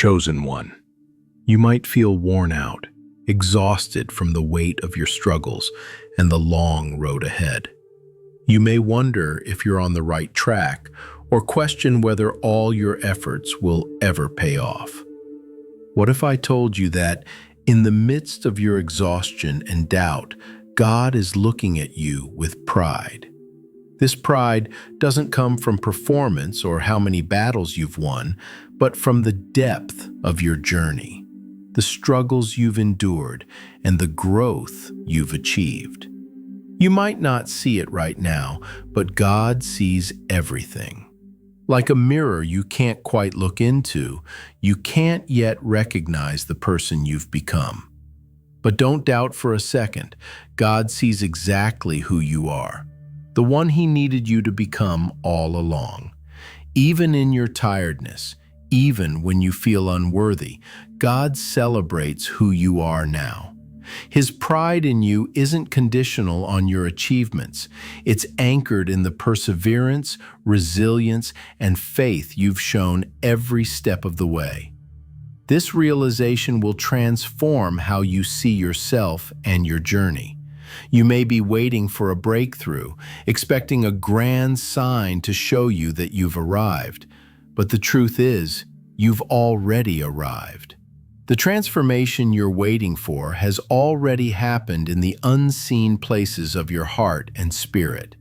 Chosen one. You might feel worn out, exhausted from the weight of your struggles and the long road ahead. You may wonder if you're on the right track or question whether all your efforts will ever pay off. What if I told you that in the midst of your exhaustion and doubt, God is looking at you with pride? This pride doesn't come from performance or how many battles you've won, but from the depth of your journey, the struggles you've endured, and the growth you've achieved. You might not see it right now, but God sees everything. Like a mirror you can't quite look into, you can't yet recognize the person you've become. But don't doubt for a second, God sees exactly who you are, the one He needed you to become all along. Even in your tiredness, even when you feel unworthy, God celebrates who you are now. His pride in you isn't conditional on your achievements. It's anchored in the perseverance, resilience, and faith you've shown every step of the way. This realization will transform how you see yourself and your journey. You may be waiting for a breakthrough, expecting a grand sign to show you that you've arrived. But the truth is, you've already arrived. The transformation you're waiting for has already happened in the unseen places of your heart and spirit.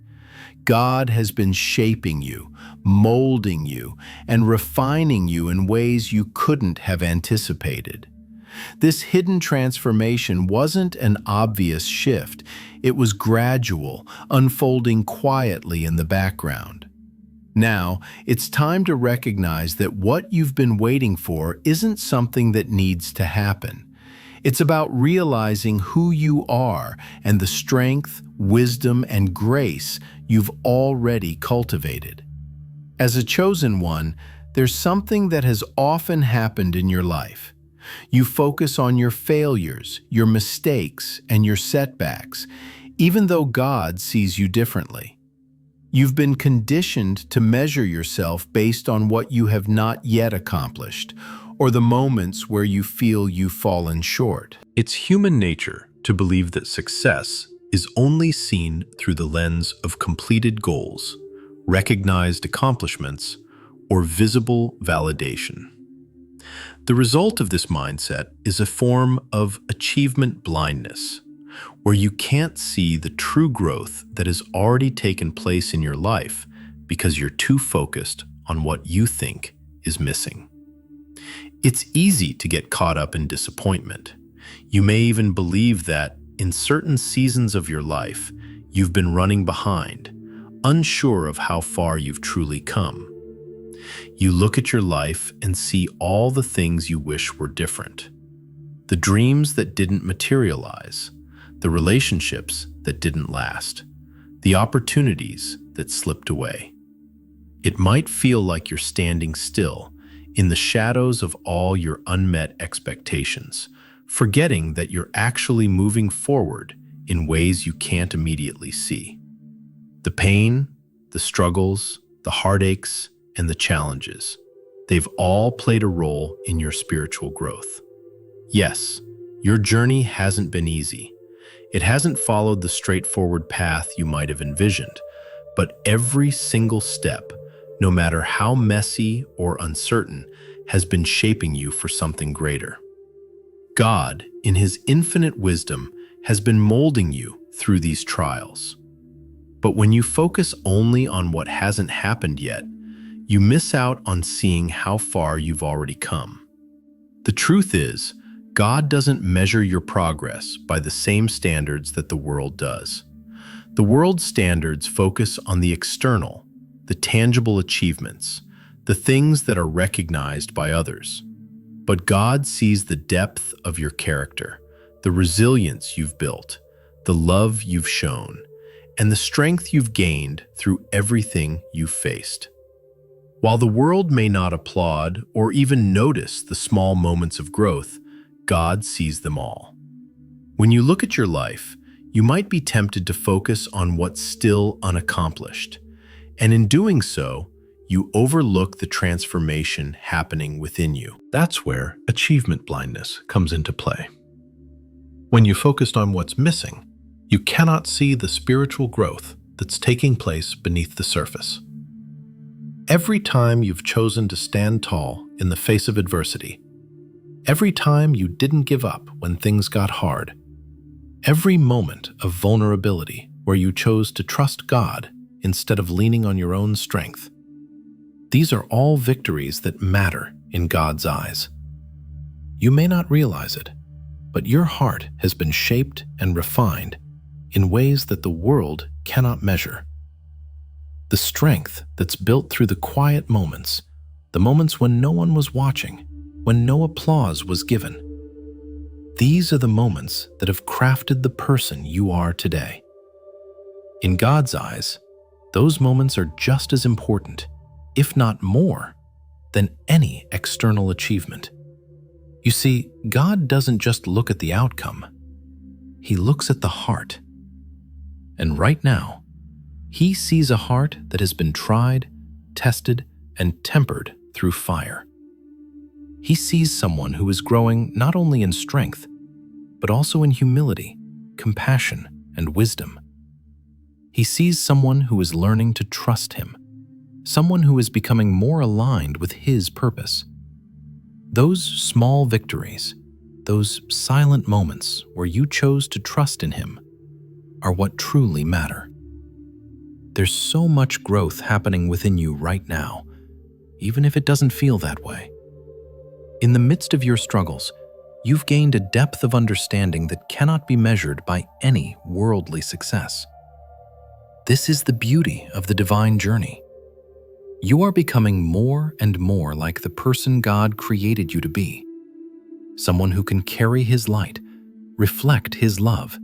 God has been shaping you, molding you, and refining you in ways you couldn't have anticipated. This hidden transformation wasn't an obvious shift. It was gradual, unfolding quietly in the background. Now, it's time to recognize that what you've been waiting for isn't something that needs to happen. It's about realizing who you are and the strength, wisdom, and grace you've already cultivated. As a chosen one, there's something that has often happened in your life. You focus on your failures, your mistakes, and your setbacks, even though God sees you differently. You've been conditioned to measure yourself based on what you have not yet accomplished, or the moments where you feel you've fallen short. It's human nature to believe that success is only seen through the lens of completed goals, recognized accomplishments, or visible validation. The result of this mindset is a form of achievement blindness, where you can't see the true growth that has already taken place in your life because you're too focused on what you think is missing. It's easy to get caught up in disappointment. You may even believe that in certain seasons of your life, you've been running behind, unsure of how far you've truly come. You look at your life and see all the things you wish were different. The dreams that didn't materialize, the relationships that didn't last, the opportunities that slipped away. It might feel like you're standing still in the shadows of all your unmet expectations, forgetting that you're actually moving forward in ways you can't immediately see. The pain, the struggles, the heartaches, and the challenges, they've all played a role in your spiritual growth. Yes, your journey hasn't been easy. It hasn't followed the straightforward path you might have envisioned, but every single step, no matter how messy or uncertain, has been shaping you for something greater. God, in His infinite wisdom, has been molding you through these trials. But when you focus only on what hasn't happened yet, you miss out on seeing how far you've already come. The truth is, God doesn't measure your progress by the same standards that the world does. The world's standards focus on the external, the tangible achievements, the things that are recognized by others. But God sees the depth of your character, the resilience you've built, the love you've shown, and the strength you've gained through everything you've faced. While the world may not applaud or even notice the small moments of growth, God sees them all. When you look at your life, you might be tempted to focus on what's still unaccomplished. And in doing so, you overlook the transformation happening within you. That's where achievement blindness comes into play. When you focused on what's missing, you cannot see the spiritual growth that's taking place beneath the surface. Every time you've chosen to stand tall in the face of adversity, every time you didn't give up when things got hard, every moment of vulnerability where you chose to trust God instead of leaning on your own strength, these are all victories that matter in God's eyes. You may not realize it, but your heart has been shaped and refined in ways that the world cannot measure. The strength that's built through the quiet moments, the moments when no one was watching, when no applause was given. These are the moments that have crafted the person you are today. In God's eyes, those moments are just as important, if not more, than any external achievement. You see, God doesn't just look at the outcome. He looks at the heart. And right now, He sees a heart that has been tried, tested, and tempered through fire. He sees someone who is growing not only in strength, but also in humility, compassion, and wisdom. He sees someone who is learning to trust Him, someone who is becoming more aligned with His purpose. Those small victories, those silent moments where you chose to trust in Him, are what truly matter. There's so much growth happening within you right now, even if it doesn't feel that way. In the midst of your struggles, you've gained a depth of understanding that cannot be measured by any worldly success. This is the beauty of the divine journey. You are becoming more and more like the person God created you to be, someone who can carry His light, reflect His love,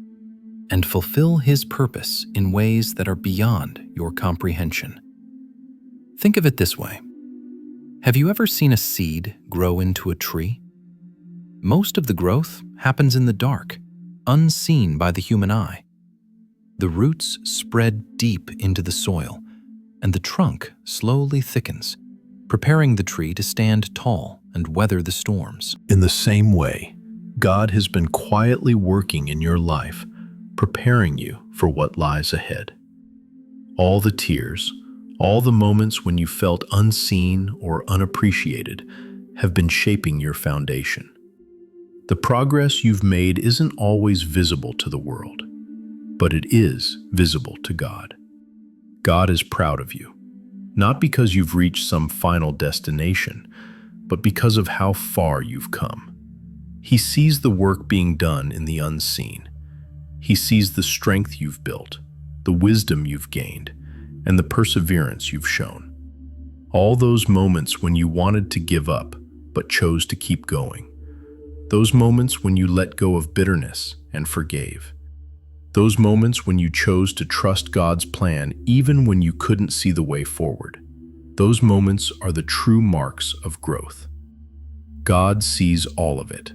and fulfill His purpose in ways that are beyond your comprehension. Think of it this way. Have you ever seen a seed grow into a tree? Most of the growth happens in the dark, unseen by the human eye. The roots spread deep into the soil, and the trunk slowly thickens, preparing the tree to stand tall and weather the storms. In the same way, God has been quietly working in your life, preparing you for what lies ahead. All the tears, all the moments when you felt unseen or unappreciated have been shaping your foundation. The progress you've made isn't always visible to the world, but it is visible to God. God is proud of you, not because you've reached some final destination, but because of how far you've come. He sees the work being done in the unseen. He sees the strength you've built, the wisdom you've gained, and the perseverance you've shown. All those moments when you wanted to give up, but chose to keep going. Those moments when you let go of bitterness and forgave. Those moments when you chose to trust God's plan even when you couldn't see the way forward. Those moments are the true marks of growth. God sees all of it,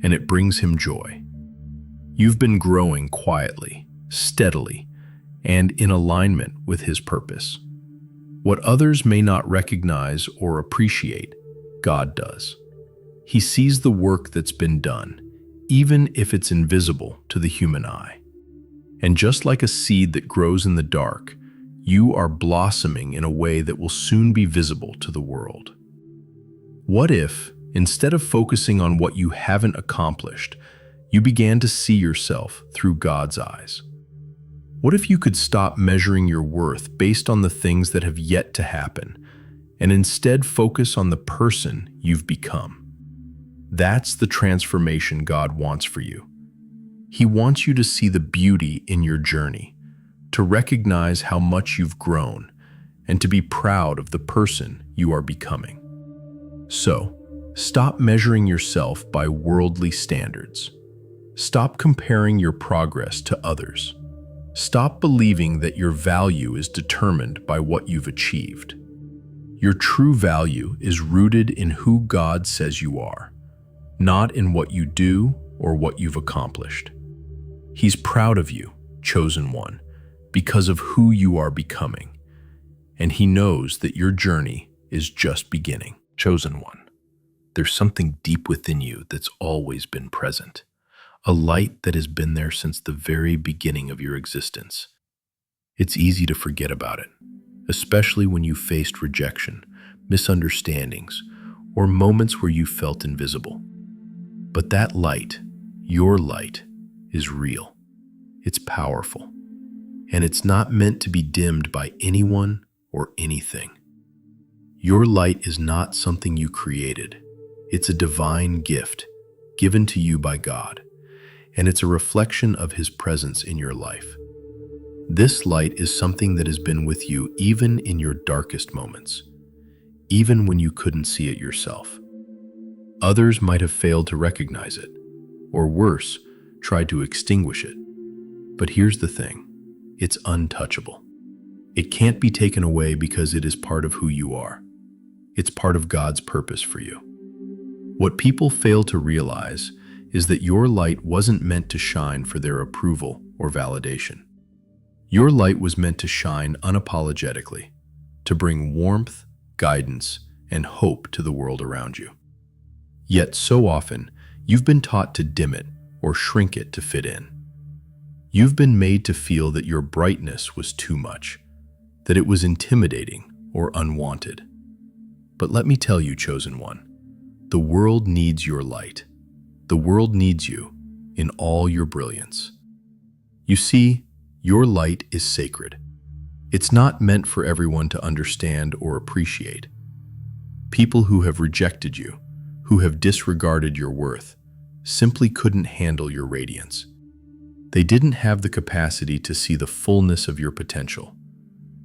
and it brings Him joy. You've been growing quietly, steadily, and in alignment with His purpose. What others may not recognize or appreciate, God does. He sees the work that's been done, even if it's invisible to the human eye. And just like a seed that grows in the dark, you are blossoming in a way that will soon be visible to the world. What if, instead of focusing on what you haven't accomplished, you began to see yourself through God's eyes? What if you could stop measuring your worth based on the things that have yet to happen, and instead focus on the person you've become? That's the transformation God wants for you. He wants you to see the beauty in your journey, to recognize how much you've grown, and to be proud of the person you are becoming. So, stop measuring yourself by worldly standards. Stop comparing your progress to others. Stop believing that your value is determined by what you've achieved. Your true value is rooted in who God says you are, not in what you do or what you've accomplished. He's proud of you, chosen one, because of who you are becoming. and He knows that your journey is just beginning. Chosen one, there's something deep within you that's always been present, a light that has been there since the very beginning of your existence. It's easy to forget about it, especially when you faced rejection, misunderstandings, or moments where you felt invisible. But that light, your light, is real. It's powerful. And it's not meant to be dimmed by anyone or anything. Your light is not something you created. It's a divine gift given to you by God, and it's a reflection of His presence in your life. This light is something that has been with you even in your darkest moments, even when you couldn't see it yourself. Others might have failed to recognize it, or worse, tried to extinguish it. But here's the thing, it's untouchable. It can't be taken away because it is part of who you are. It's part of God's purpose for you. What people fail to realize is that your light wasn't meant to shine for their approval or validation. Your light was meant to shine unapologetically, to bring warmth, guidance, and hope to the world around you. Yet so often, you've been taught to dim it or shrink it to fit in. You've been made to feel that your brightness was too much, that it was intimidating or unwanted. But let me tell you, chosen one, the world needs your light. The world needs you in all your brilliance. You see, your light is sacred. It's not meant for everyone to understand or appreciate. People who have rejected you, who have disregarded your worth, simply couldn't handle your radiance. They didn't have the capacity to see the fullness of your potential,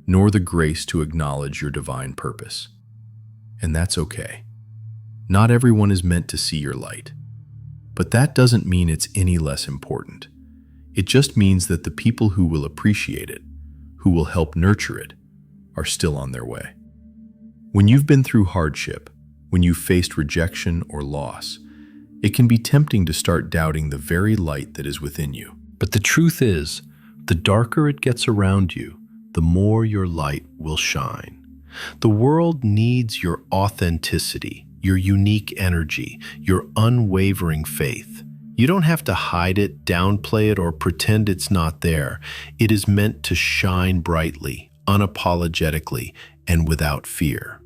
nor the grace to acknowledge your divine purpose. And that's okay. Not everyone is meant to see your light. But that doesn't mean it's any less important. It just means that the people who will appreciate it, who will help nurture it, are still on their way. When you've been through hardship, when you've faced rejection or loss, it can be tempting to start doubting the very light that is within you. But the truth is, the darker it gets around you, the more your light will shine. The world needs your authenticity, your unique energy, your unwavering faith. You don't have to hide it, downplay it, or pretend it's not there. It is meant to shine brightly, unapologetically, and without fear.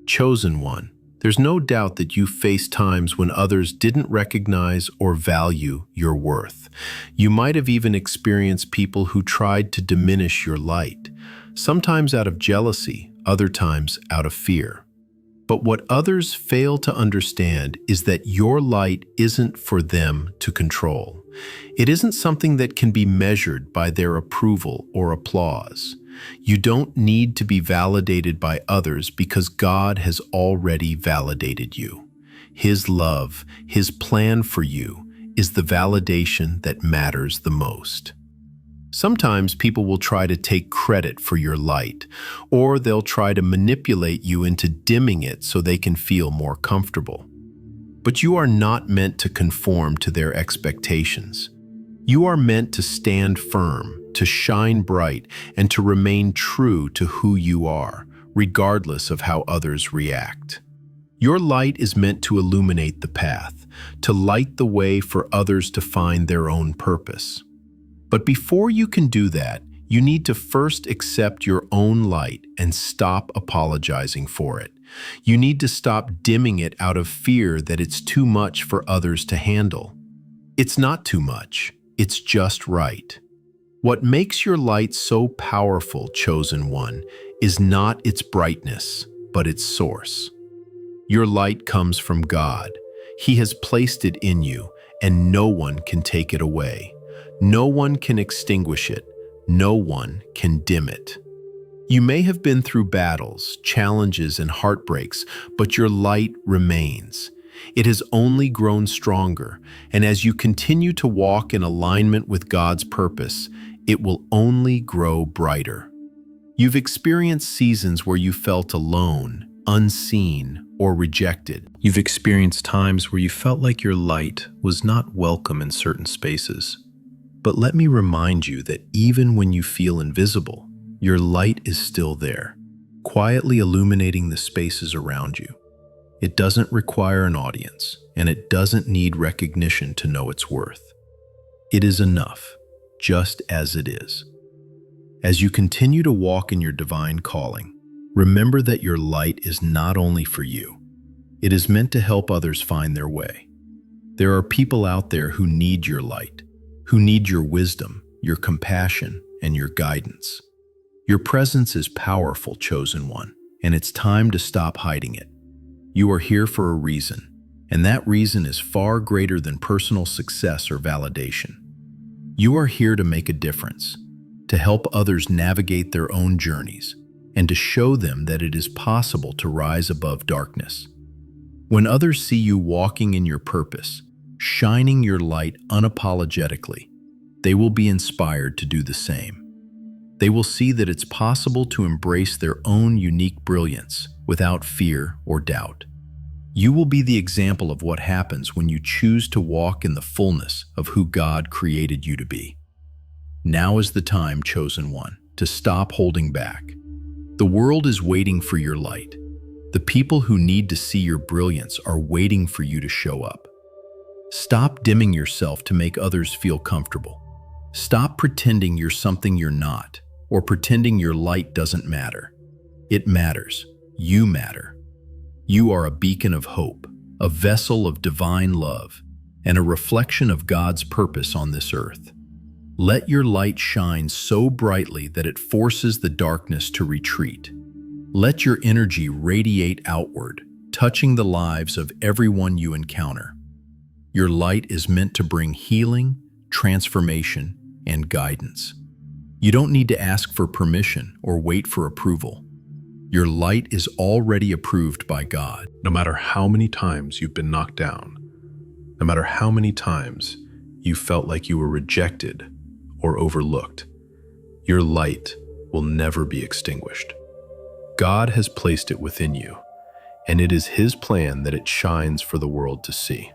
Chosen one, there's no doubt that you face times when others didn't recognize or value your worth. You might have even experienced people who tried to diminish your light, sometimes out of jealousy, other times out of fear. But what others fail to understand is that your light isn't for them to control. It isn't something that can be measured by their approval or applause. You don't need to be validated by others because God has already validated you. His love, His plan for you, is the validation that matters the most. Sometimes people will try to take credit for your light, or they'll try to manipulate you into dimming it so they can feel more comfortable. But you are not meant to conform to their expectations. You are meant to stand firm, to shine bright, and to remain true to who you are, regardless of how others react. Your light is meant to illuminate the path, to light the way for others to find their own purpose. But before you can do that, you need to first accept your own light and stop apologizing for it. You need to stop dimming it out of fear that it's too much for others to handle. It's not too much, it's just right. What makes your light so powerful, chosen one, is not its brightness, but its source. Your light comes from God. He has placed it in you, and no one can take it away. No one can extinguish it. No one can dim it. You may have been through battles, challenges, and heartbreaks, but your light remains. It has only grown stronger, and as you continue to walk in alignment with God's purpose, it will only grow brighter. You've experienced seasons where you felt alone, unseen, or rejected. You've experienced times where you felt like your light was not welcome in certain spaces. But let me remind you that even when you feel invisible, your light is still there. quietly illuminating the spaces around you. It doesn't require an audience, and it doesn't need recognition to know its worth. It is enough, just as it is. As you continue to walk in your divine calling, remember that your light is not only for you. It is meant to help others find their way. There are people out there who need your light, who need your wisdom, your compassion, and your guidance. Your presence is powerful, chosen one, and it's time to stop hiding it. You are here for a reason, and that reason is far greater than personal success or validation. You are here to make a difference, to help others navigate their own journeys, and to show them that it is possible to rise above darkness. When others see you walking in your purpose, shining your light unapologetically, they will be inspired to do the same. They will see that it's possible to embrace their own unique brilliance without fear or doubt. You will be the example of what happens when you choose to walk in the fullness of who God created you to be. Now is the time, chosen one, to stop holding back. The world is waiting for your light. The people who need to see your brilliance are waiting for you to show up. Stop dimming yourself to make others feel comfortable. Stop pretending you're something you're not, or pretending your light doesn't matter. It matters. You matter. You are a beacon of hope, a vessel of divine love, and a reflection of God's purpose on this earth. Let your light shine so brightly that it forces the darkness to retreat. Let your energy radiate outward, touching the lives of everyone you encounter. Your light is meant to bring healing, transformation, and guidance. You don't need to ask for permission or wait for approval. Your light is already approved by God. No matter how many times you've been knocked down, no matter how many times you felt like you were rejected or overlooked, your light will never be extinguished. God has placed it within you, and it is His plan that it shines for the world to see.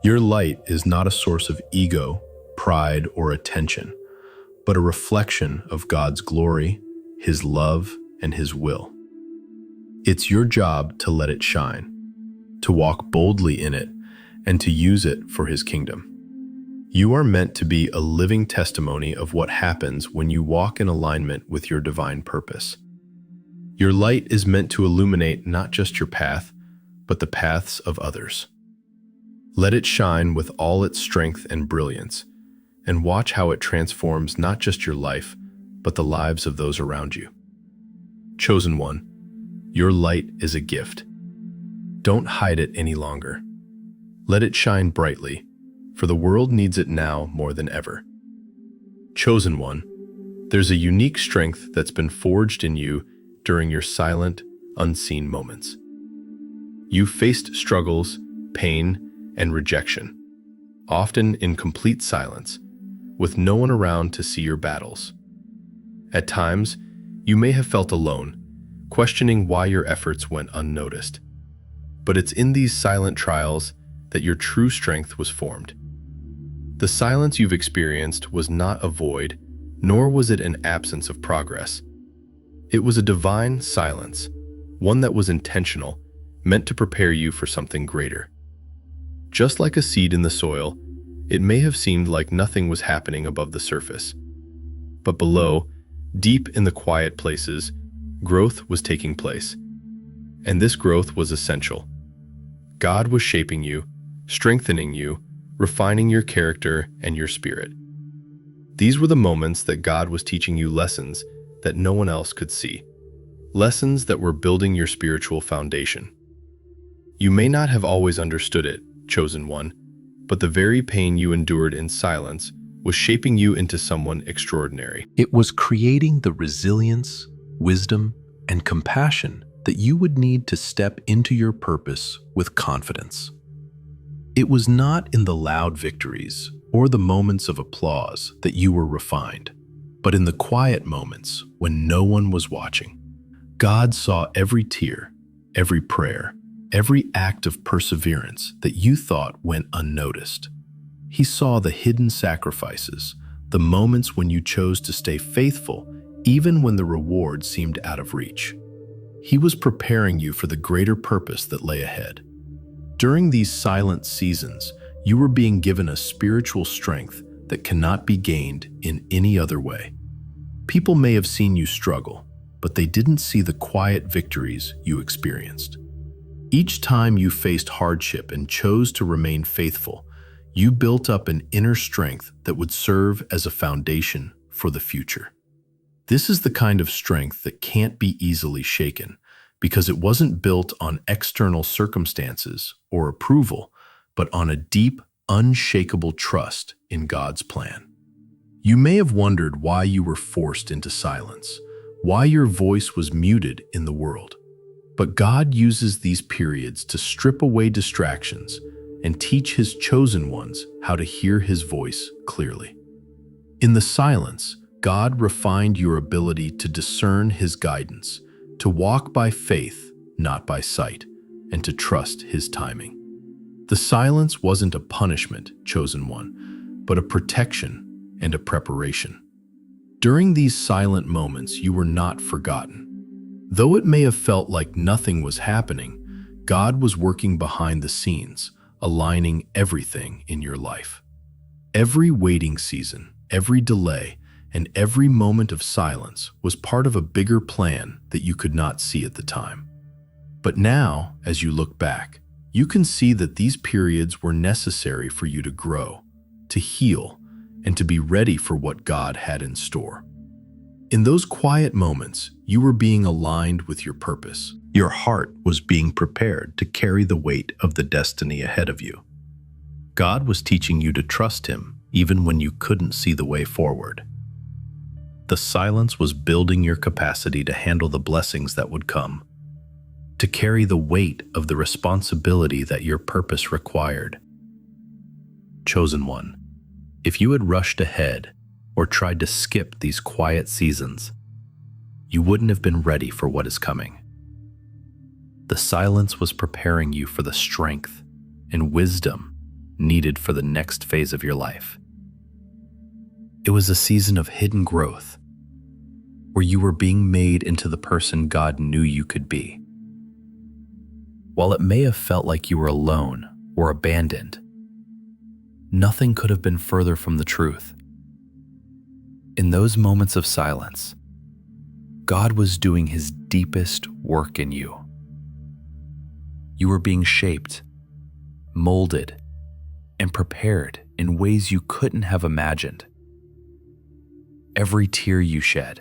Your light is not a source of ego, pride, or attention, but a reflection of God's glory, His love, and His will. It's your job to let it shine, to walk boldly in it, and to use it for His kingdom. You are meant to be a living testimony of what happens when you walk in alignment with your divine purpose. Your light is meant to illuminate not just your path, but the paths of others. Let it shine with all its strength and brilliance, and watch how it transforms not just your life, but the lives of those around you. Chosen one, your light is a gift. Don't hide it any longer. Let it shine brightly, for the world needs it now more than ever. Chosen one, there's a unique strength that's been forged in you during your silent, unseen moments. You faced struggles, pain, and rejection, often in complete silence, with no one around to see your battles. At times, you may have felt alone, questioning why your efforts went unnoticed. But it's in these silent trials that your true strength was formed. The silence you've experienced was not a void, nor was it an absence of progress. It was a divine silence, one that was intentional, meant to prepare you for something greater. Just like a seed in the soil, it may have seemed like nothing was happening above the surface. But below, deep in the quiet places, growth was taking place. And this growth was essential. God was shaping you, strengthening you, refining your character and your spirit. These were the moments that God was teaching you lessons that no one else could see. Lessons that were building your spiritual foundation. You may not have always understood it, chosen one, but the very pain you endured in silence was shaping you into someone extraordinary. It was creating the resilience, wisdom, and compassion that you would need to step into your purpose with confidence. It was not in the loud victories or the moments of applause that you were refined, but in the quiet moments when no one was watching. God saw every tear, every prayer, every act of perseverance that you thought went unnoticed. He saw the hidden sacrifices, the moments when you chose to stay faithful even when the reward seemed out of reach. He was preparing you for the greater purpose that lay ahead. During these silent seasons, you were being given a spiritual strength that cannot be gained in any other way. People may have seen you struggle, but they didn't see the quiet victories you experienced. Each time you faced hardship and chose to remain faithful, you built up an inner strength that would serve as a foundation for the future. This is the kind of strength that can't be easily shaken because it wasn't built on external circumstances or approval, but on a deep, unshakable trust in God's plan. You may have wondered why you were forced into silence, why your voice was muted in the world. But God uses these periods to strip away distractions and teach His chosen ones how to hear His voice clearly. In the silence, God refined your ability to discern His guidance, to walk by faith, not by sight, and to trust His timing. The silence wasn't a punishment, chosen one, but a protection and a preparation. During these silent moments, you were not forgotten. Though it may have felt like nothing was happening, God was working behind the scenes, aligning everything in your life. Every waiting season, every delay, and every moment of silence was part of a bigger plan that you could not see at the time. But now, as you look back, you can see that these periods were necessary for you to grow, to heal, and to be ready for what God had in store. In those quiet moments, you were being aligned with your purpose. Your heart was being prepared to carry the weight of the destiny ahead of you. God was teaching you to trust Him even when you couldn't see the way forward. The silence was building your capacity to handle the blessings that would come, to carry the weight of the responsibility that your purpose required. Chosen one, if you had rushed ahead or tried to skip these quiet seasons, you wouldn't have been ready for what is coming. The silence was preparing you for the strength and wisdom needed for the next phase of your life. It was a season of hidden growth, where you were being made into the person God knew you could be. While it may have felt like you were alone or abandoned, nothing could have been further from the truth. In those moments of silence, God was doing His deepest work in you. You were being shaped, molded, and prepared in ways you couldn't have imagined. Every tear you shed,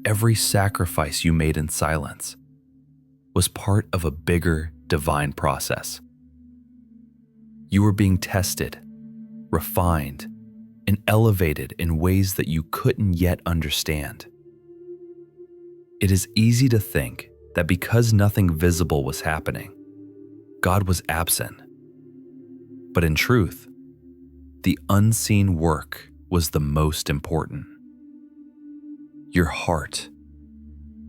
every sacrifice you made in silence, was part of a bigger divine process. You were being tested, refined, and elevated in ways that you couldn't yet understand. It is easy to think that because nothing visible was happening, God was absent. But in truth, the unseen work was the most important. Your heart,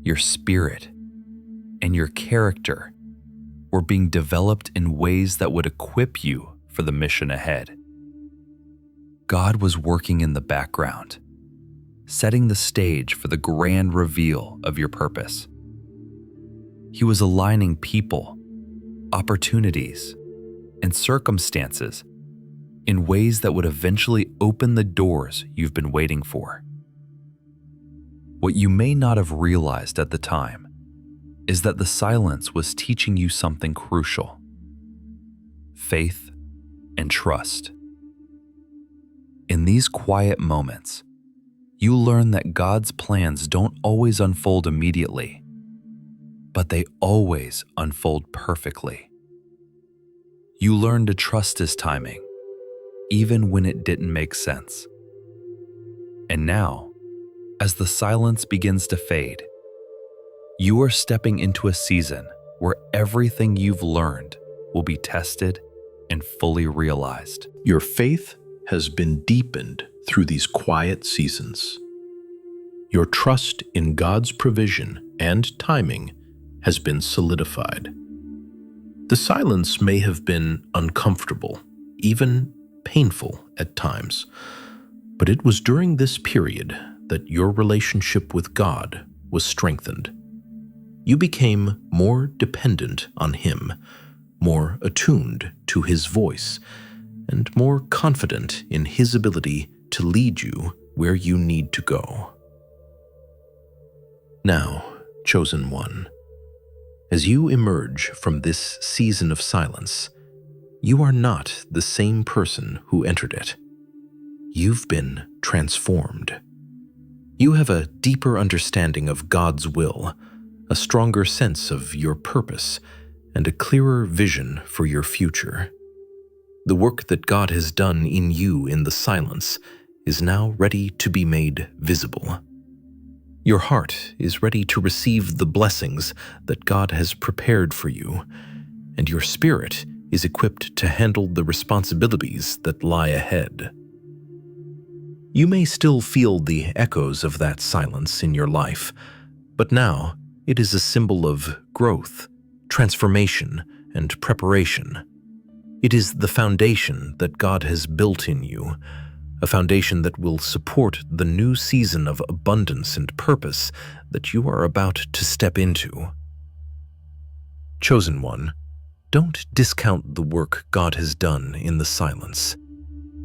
your spirit, and your character were being developed in ways that would equip you for the mission ahead. God was working in the background, setting the stage for the grand reveal of your purpose. He was aligning people, opportunities, and circumstances in ways that would eventually open the doors you've been waiting for. What you may not have realized at the time is that the silence was teaching you something crucial: faith and trust. In these quiet moments, you learn that God's plans don't always unfold immediately, but they always unfold perfectly. You learn to trust His timing, even when it didn't make sense. And now, as the silence begins to fade, you are stepping into a season where everything you've learned will be tested and fully realized. Your faith has been deepened through these quiet seasons. Your trust in God's provision and timing has been solidified. The silence may have been uncomfortable, even painful at times, but it was during this period that your relationship with God was strengthened. You became more dependent on Him, more attuned to His voice, and more confident in His ability to lead you where you need to go. Now, chosen one, as you emerge from this season of silence, you are not the same person who entered it. You've been transformed. You have a deeper understanding of God's will, a stronger sense of your purpose, and a clearer vision for your future. The work that God has done in you in the silence is now ready to be made visible. Your heart is ready to receive the blessings that God has prepared for you, and your spirit is equipped to handle the responsibilities that lie ahead. You may still feel the echoes of that silence in your life, but now it is a symbol of growth, transformation, and preparation. It is the foundation that God has built in you, a foundation that will support the new season of abundance and purpose that you are about to step into. Chosen one, don't discount the work God has done in the silence.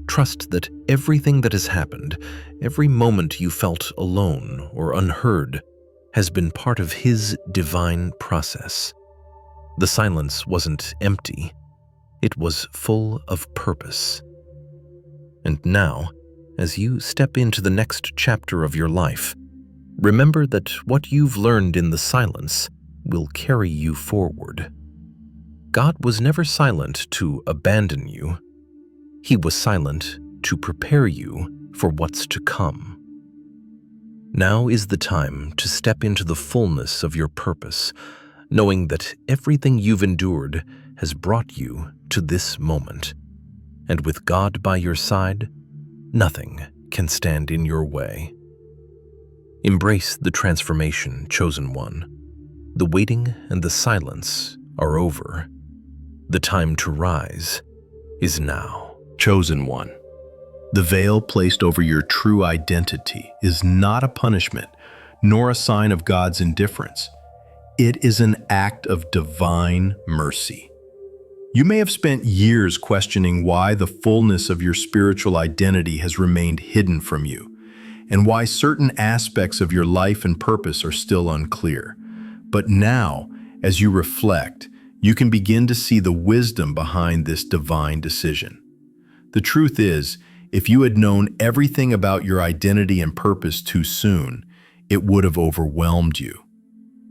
Trust that everything that has happened, every moment you felt alone or unheard, has been part of His divine process. The silence wasn't empty. It was full of purpose. And now, as you step into the next chapter of your life, remember that what you've learned in the silence will carry you forward. God was never silent to abandon you. He was silent to prepare you for what's to come. Now is the time to step into the fullness of your purpose, knowing that everything you've endured has brought you to this moment. And with God by your side, nothing can stand in your way. Embrace the transformation, chosen one. The waiting and the silence are over. The time to rise is now. Chosen one, the veil placed over your true identity is not a punishment, nor a sign of God's indifference. It is an act of divine mercy. You may have spent years questioning why the fullness of your spiritual identity has remained hidden from you, and why certain aspects of your life and purpose are still unclear. But now, as you reflect, you can begin to see the wisdom behind this divine decision. The truth is, if you had known everything about your identity and purpose too soon, it would have overwhelmed you.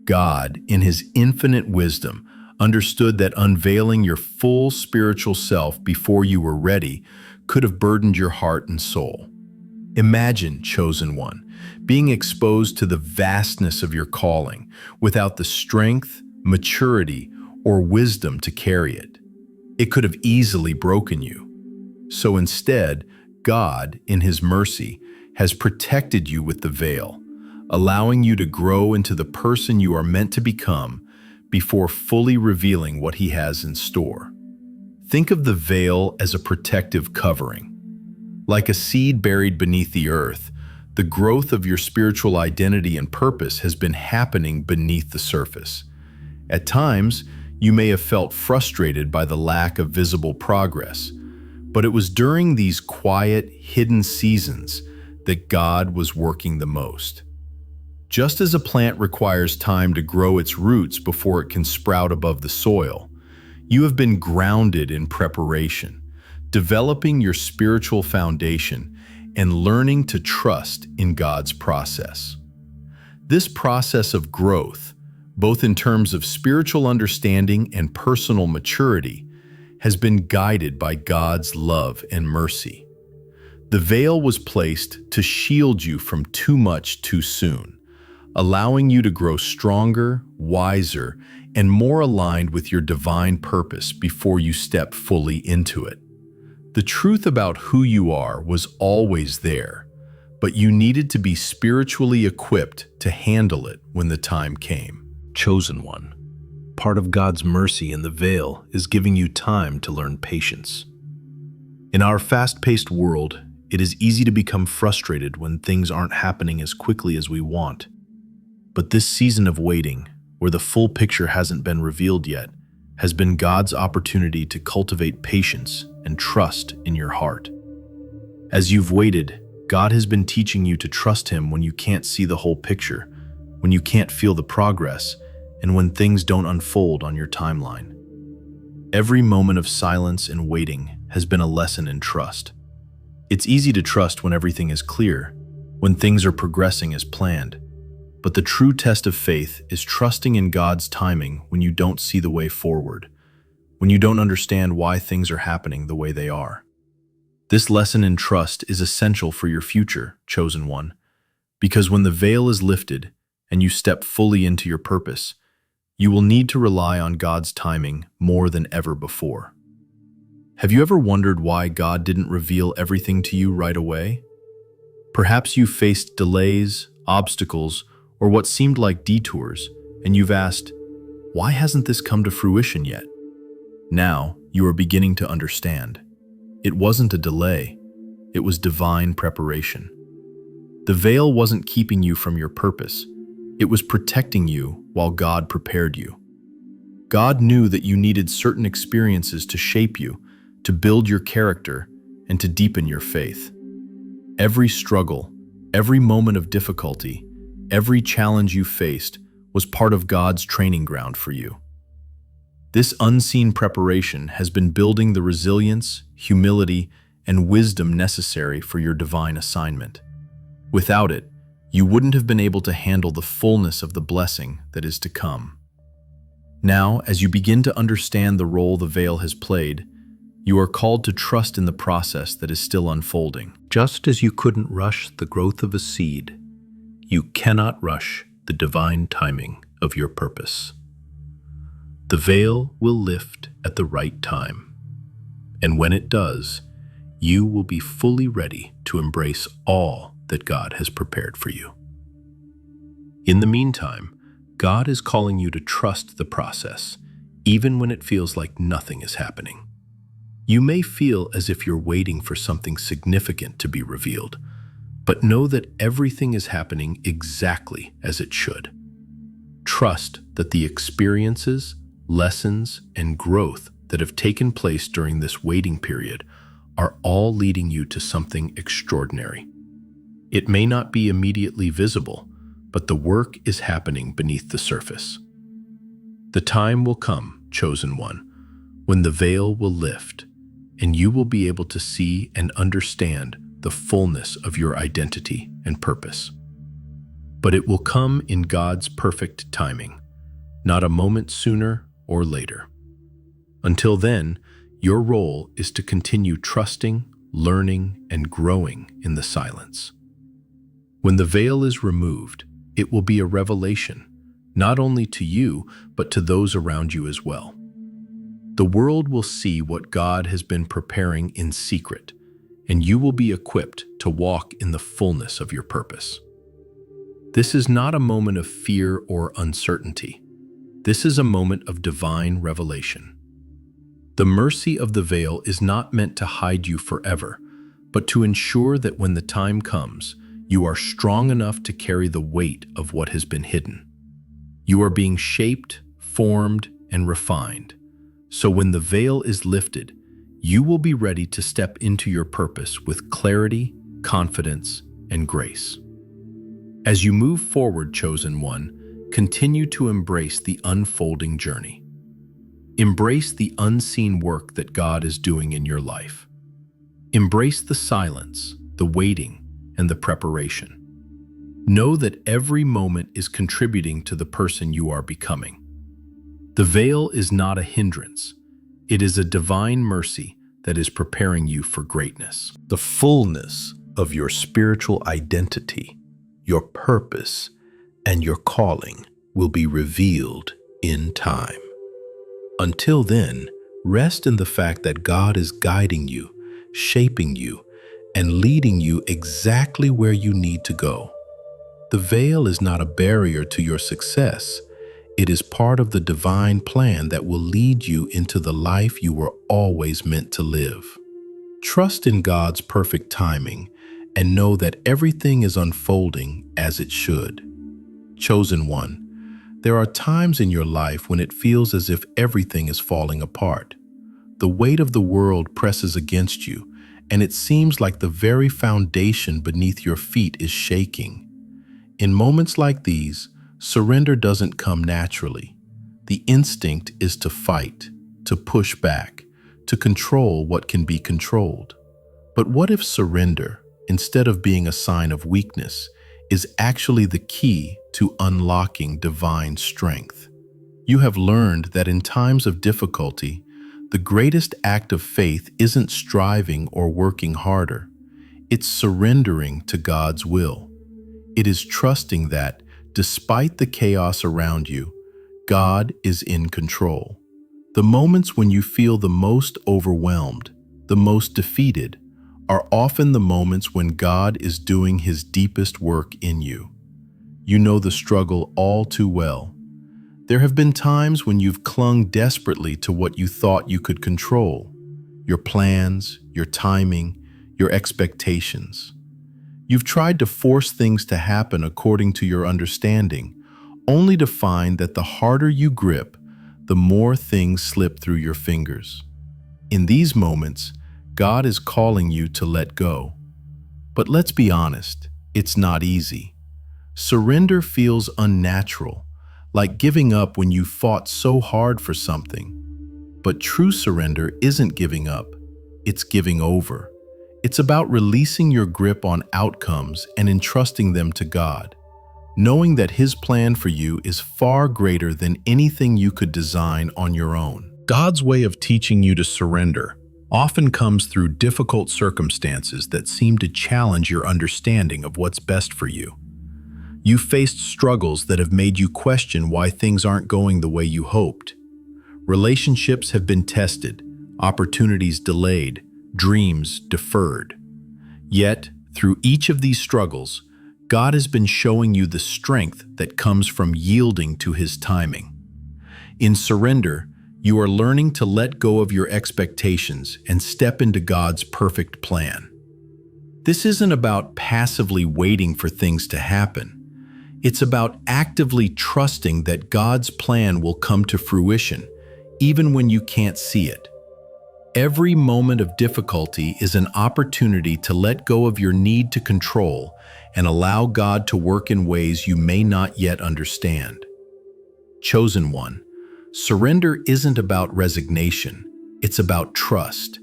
God, in His infinite wisdom, understood that unveiling your full spiritual self before you were ready could have burdened your heart and soul. Imagine, chosen one, being exposed to the vastness of your calling without the strength, maturity, or wisdom to carry it. It could have easily broken you. So instead, God, in His mercy, has protected you with the veil, allowing you to grow into the person you are meant to become before fully revealing what He has in store. Think of the veil as a protective covering. Like a seed buried beneath the earth, the growth of your spiritual identity and purpose has been happening beneath the surface. At times, you may have felt frustrated by the lack of visible progress, but it was during these quiet, hidden seasons that God was working the most. Just as a plant requires time to grow its roots before it can sprout above the soil, you have been grounded in preparation, developing your spiritual foundation and learning to trust in God's process. This process of growth, both in terms of spiritual understanding and personal maturity, has been guided by God's love and mercy. The veil was placed to shield you from too much too soon, allowing you to grow stronger, wiser, and more aligned with your divine purpose before you step fully into it. The truth about who you are was always there, but you needed to be spiritually equipped to handle it when the time came. Chosen one, part of God's mercy in the veil is giving you time to learn patience. In our fast-paced world, It is easy to become frustrated when things aren't happening as quickly as we want. But this season of waiting, where the full picture hasn't been revealed yet, has been God's opportunity to cultivate patience and trust in your heart. As you've waited, God has been teaching you to trust Him when you can't see the whole picture, when you can't feel the progress, and when things don't unfold on your timeline. Every moment of silence and waiting has been a lesson in trust. It's easy to trust when everything is clear, when things are progressing as planned. But the true test of faith is trusting in God's timing when you don't see the way forward, when you don't understand why things are happening the way they are. This lesson in trust is essential for your future, chosen one, because when the veil is lifted and you step fully into your purpose, you will need to rely on God's timing more than ever before. Have you ever wondered why God didn't reveal everything to you right away? Perhaps you faced delays, obstacles, or what seemed like detours, and you've asked, why hasn't this come to fruition yet? Now, you are beginning to understand. It wasn't a delay, it was divine preparation. The veil wasn't keeping you from your purpose, it was protecting you while God prepared you. God knew that you needed certain experiences to shape you, to build your character, and to deepen your faith. Every struggle, every moment of difficulty, every challenge you faced was part of God's training ground for you. This unseen preparation has been building the resilience, humility, and wisdom necessary for your divine assignment. Without it, you wouldn't have been able to handle the fullness of the blessing that is to come. Now, as you begin to understand the role the veil has played, you are called to trust in the process that is still unfolding. Just as you couldn't rush the growth of a seed, you cannot rush the divine timing of your purpose. The veil will lift at the right time, and when it does, you will be fully ready to embrace all that God has prepared for you. In the meantime, God is calling you to trust the process, even when it feels like nothing is happening. You may feel as if you're waiting for something significant to be revealed, but know that everything is happening exactly as it should. Trust that the experiences, lessons, and growth that have taken place during this waiting period are all leading you to something extraordinary. It may not be immediately visible, but the work is happening beneath the surface. The time will come, chosen one, when the veil will lift, and you will be able to see and understand the fullness of your identity and purpose. But it will come in God's perfect timing, not a moment sooner or later. Until then, your role is to continue trusting, learning, and growing in the silence. When the veil is removed, it will be a revelation, not only to you, but to those around you as well. The world will see what God has been preparing in secret, and you will be equipped to walk in the fullness of your purpose. This is not a moment of fear or uncertainty. This is a moment of divine revelation. The mercy of the veil is not meant to hide you forever, but to ensure that when the time comes, you are strong enough to carry the weight of what has been hidden. You are being shaped, formed, and refined. So when the veil is lifted, you will be ready to step into your purpose with clarity, confidence, and grace. As you move forward, chosen one, continue to embrace the unfolding journey. Embrace the unseen work that God is doing in your life. Embrace the silence, the waiting, and the preparation. Know that every moment is contributing to the person you are becoming. The veil is not a hindrance. It is a divine mercy that is preparing you for greatness. The fullness of your spiritual identity, your purpose, and your calling will be revealed in time. Until then, rest in the fact that God is guiding you, shaping you, and leading you exactly where you need to go. The veil is not a barrier to your success. It is part of the divine plan that will lead you into the life you were always meant to live. Trust in God's perfect timing and know that everything is unfolding as it should. Chosen one, there are times in your life when it feels as if everything is falling apart. The weight of the world presses against you, and it seems like the very foundation beneath your feet is shaking. In moments like these, surrender doesn't come naturally. The instinct is to fight, to push back, to control what can be controlled. But what if surrender, instead of being a sign of weakness, is actually the key to unlocking divine strength? You have learned that in times of difficulty, the greatest act of faith isn't striving or working harder. It's surrendering to God's will. It is trusting that, despite the chaos around you, God is in control. The moments when you feel the most overwhelmed, the most defeated, are often the moments when God is doing His deepest work in you. You know the struggle all too well. There have been times when you've clung desperately to what you thought you could control: your plans, your timing, your expectations. You've tried to force things to happen according to your understanding, only to find that the harder you grip, the more things slip through your fingers. In these moments, God is calling you to let go. But let's be honest, it's not easy. Surrender feels unnatural, like giving up when you fought so hard for something. But true surrender isn't giving up, it's giving over. It's about releasing your grip on outcomes and entrusting them to God, knowing that His plan for you is far greater than anything you could design on your own. God's way of teaching you to surrender often comes through difficult circumstances that seem to challenge your understanding of what's best for you. You've faced struggles that have made you question why things aren't going the way you hoped. Relationships have been tested, opportunities delayed, dreams deferred. Yet, through each of these struggles, God has been showing you the strength that comes from yielding to His timing. In surrender, you are learning to let go of your expectations and step into God's perfect plan. This isn't about passively waiting for things to happen. It's about actively trusting that God's plan will come to fruition, even when you can't see it. Every moment of difficulty is an opportunity to let go of your need to control and allow God to work in ways you may not yet understand. Chosen one, surrender isn't about resignation, it's about trust.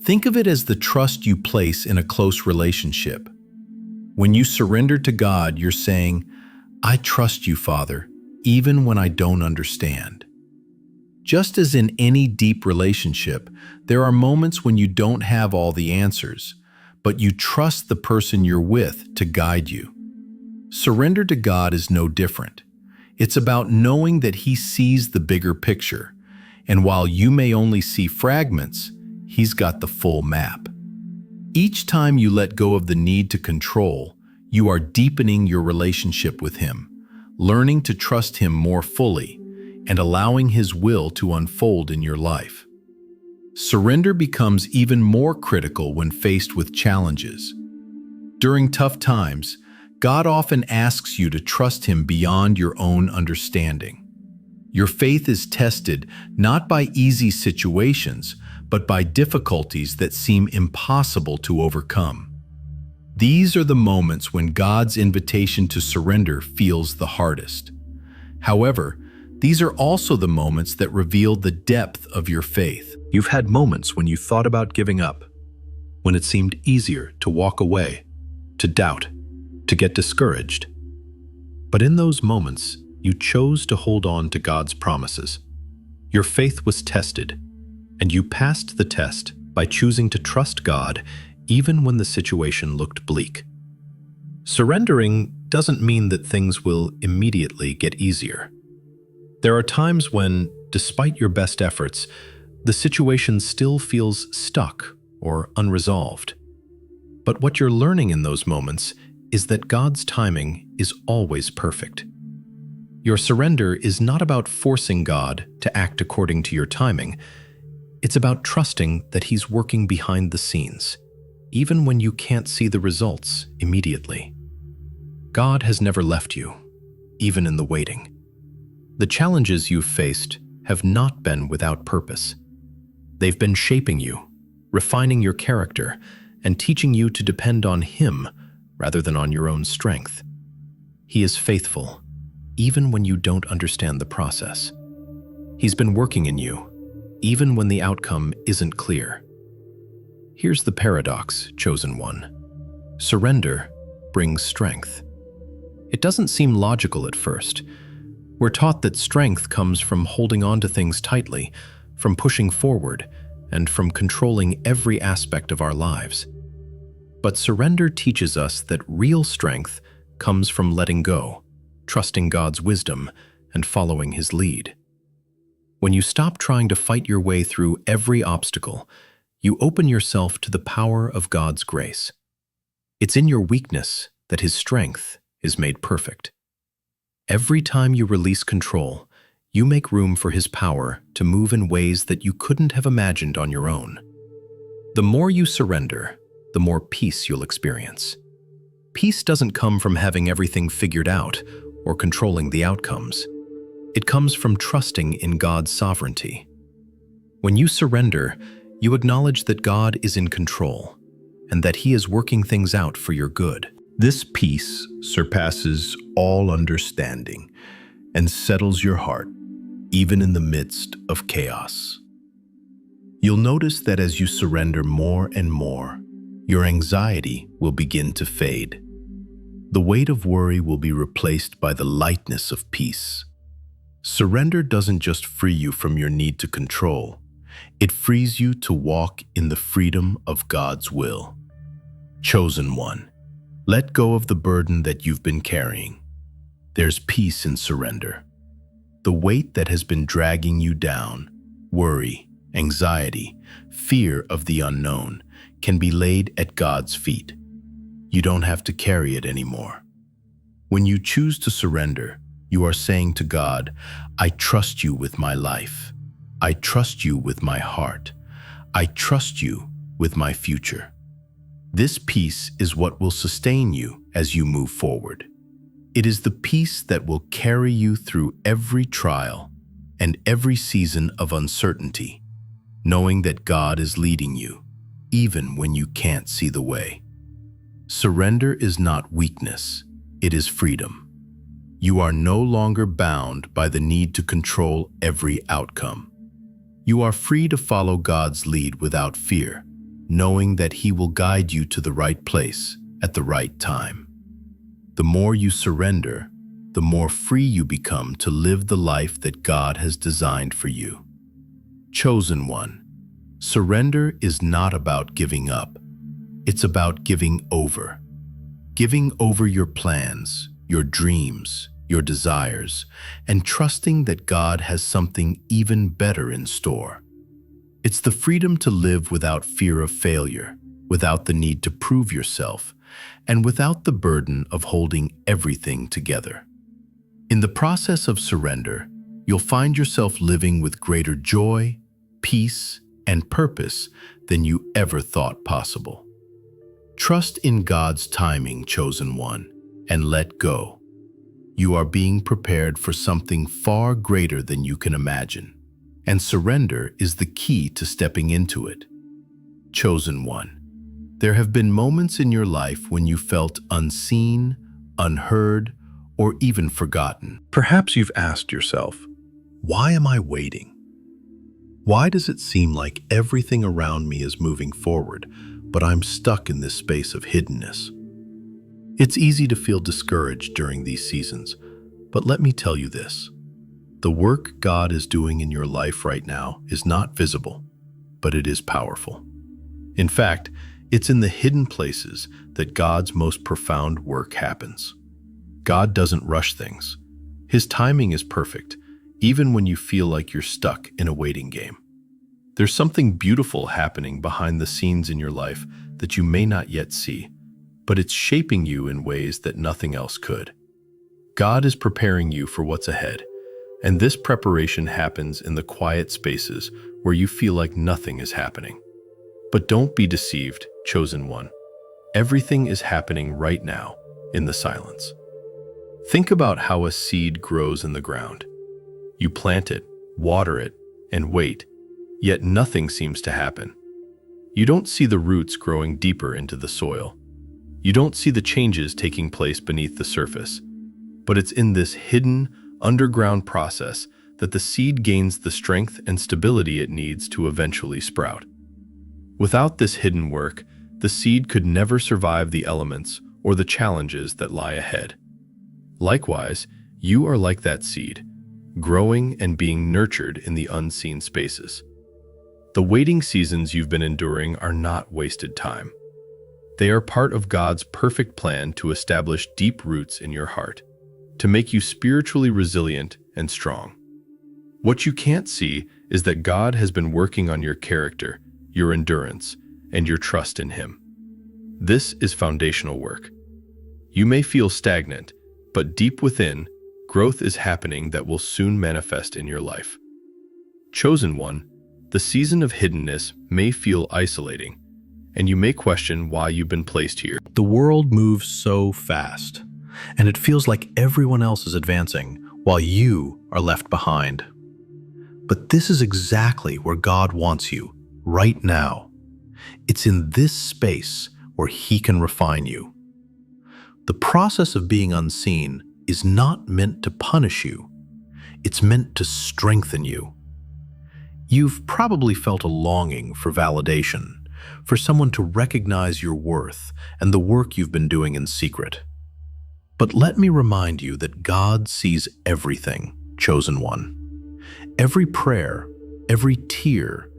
Think of it as the trust you place in a close relationship. When you surrender to God, you're saying, "I trust you, Father, even when I don't understand." Just as in any deep relationship, there are moments when you don't have all the answers, but you trust the person you're with to guide you. Surrender to God is no different. It's about knowing that He sees the bigger picture, and while you may only see fragments, He's got the full map. Each time you let go of the need to control, you are deepening your relationship with Him, learning to trust Him more fully, and allowing His will to unfold in your life. Surrender becomes even more critical when faced with challenges. During tough times, God often asks you to trust Him beyond your own understanding. Your faith is tested not by easy situations, but by difficulties that seem impossible to overcome. These are the moments when God's invitation to surrender feels the hardest. However, these are also the moments that reveal the depth of your faith. You've had moments when you thought about giving up, when it seemed easier to walk away, to doubt, to get discouraged. But in those moments, you chose to hold on to God's promises. Your faith was tested, and you passed the test by choosing to trust God even when the situation looked bleak. Surrendering doesn't mean that things will immediately get easier. There are times when, despite your best efforts, the situation still feels stuck or unresolved. But what you're learning in those moments is that God's timing is always perfect. Your surrender is not about forcing God to act according to your timing. It's about trusting that He's working behind the scenes, even when you can't see the results immediately. God has never left you, even in the waiting. The challenges you've faced have not been without purpose. They've been shaping you, refining your character, and teaching you to depend on Him rather than on your own strength. He is faithful, even when you don't understand the process. He's been working in you, even when the outcome isn't clear. Here's the paradox, chosen one. Surrender brings strength. It doesn't seem logical at first. We're taught that strength comes from holding on to things tightly, from pushing forward, and from controlling every aspect of our lives. But surrender teaches us that real strength comes from letting go, trusting God's wisdom, and following His lead. When you stop trying to fight your way through every obstacle, you open yourself to the power of God's grace. It's in your weakness that His strength is made perfect. Every time you release control, you make room for His power to move in ways that you couldn't have imagined on your own. The more you surrender, the more peace you'll experience. Peace doesn't come from having everything figured out or controlling the outcomes. It comes from trusting in God's sovereignty. When you surrender, you acknowledge that God is in control and that He is working things out for your good. This peace surpasses all understanding and settles your heart, even in the midst of chaos. You'll notice that as you surrender more and more, your anxiety will begin to fade. The weight of worry will be replaced by the lightness of peace. Surrender doesn't just free you from your need to control, it frees you to walk in the freedom of God's will. Chosen one, let go of the burden that you've been carrying. There's peace in surrender. The weight that has been dragging you down, worry, anxiety, fear of the unknown, can be laid at God's feet. You don't have to carry it anymore. When you choose to surrender, you are saying to God, I trust you with my life. I trust you with my heart. I trust you with my future. This peace is what will sustain you as you move forward. It is the peace that will carry you through every trial and every season of uncertainty, knowing that God is leading you, even when you can't see the way. Surrender is not weakness, it is freedom. You are no longer bound by the need to control every outcome. You are free to follow God's lead without fear, knowing that He will guide you to the right place at the right time. The more you surrender, the more free you become to live the life that God has designed for you. Chosen one, surrender is not about giving up. It's about giving over. Giving over your plans, your dreams, your desires, and trusting that God has something even better in store. It's the freedom to live without fear of failure, without the need to prove yourself, and without the burden of holding everything together. In the process of surrender, you'll find yourself living with greater joy, peace, and purpose than you ever thought possible. Trust in God's timing, chosen one, and let go. You are being prepared for something far greater than you can imagine, and surrender is the key to stepping into it. Chosen one, there have been moments in your life when you felt unseen, unheard, or even forgotten. Perhaps you've asked yourself, why am I waiting? Why does it seem like everything around me is moving forward, but I'm stuck in this space of hiddenness? It's easy to feel discouraged during these seasons, but let me tell you this. The work God is doing in your life right now is not visible, but it is powerful. In fact, it's in the hidden places that God's most profound work happens. God doesn't rush things. His timing is perfect, even when you feel like you're stuck in a waiting game. There's something beautiful happening behind the scenes in your life that you may not yet see, but it's shaping you in ways that nothing else could. God is preparing you for what's ahead, and this preparation happens in the quiet spaces where you feel like nothing is happening. But don't be deceived, chosen one. Everything is happening right now, in the silence. Think about how a seed grows in the ground. You plant it, water it, and wait, yet nothing seems to happen. You don't see the roots growing deeper into the soil. You don't see the changes taking place beneath the surface. But it's in this hidden, underground process that the seed gains the strength and stability it needs to eventually sprout. Without this hidden work, the seed could never survive the elements or the challenges that lie ahead. Likewise, you are like that seed, growing and being nurtured in the unseen spaces. The waiting seasons you've been enduring are not wasted time. They are part of God's perfect plan to establish deep roots in your heart, to make you spiritually resilient and strong. What you can't see is that God has been working on your character, your endurance, and your trust in Him. This is foundational work. You may feel stagnant, but deep within, growth is happening that will soon manifest in your life. Chosen one, the season of hiddenness may feel isolating, and you may question why you've been placed here. The world moves so fast, and it feels like everyone else is advancing while you are left behind. But this is exactly where God wants you, right now. It's in this space where He can refine you. The process of being unseen is not meant to punish you. It's meant to strengthen you. You've probably felt a longing for validation, for someone to recognize your worth and the work you've been doing in secret. But let me remind you that God sees everything, chosen one. Every prayer, every tear,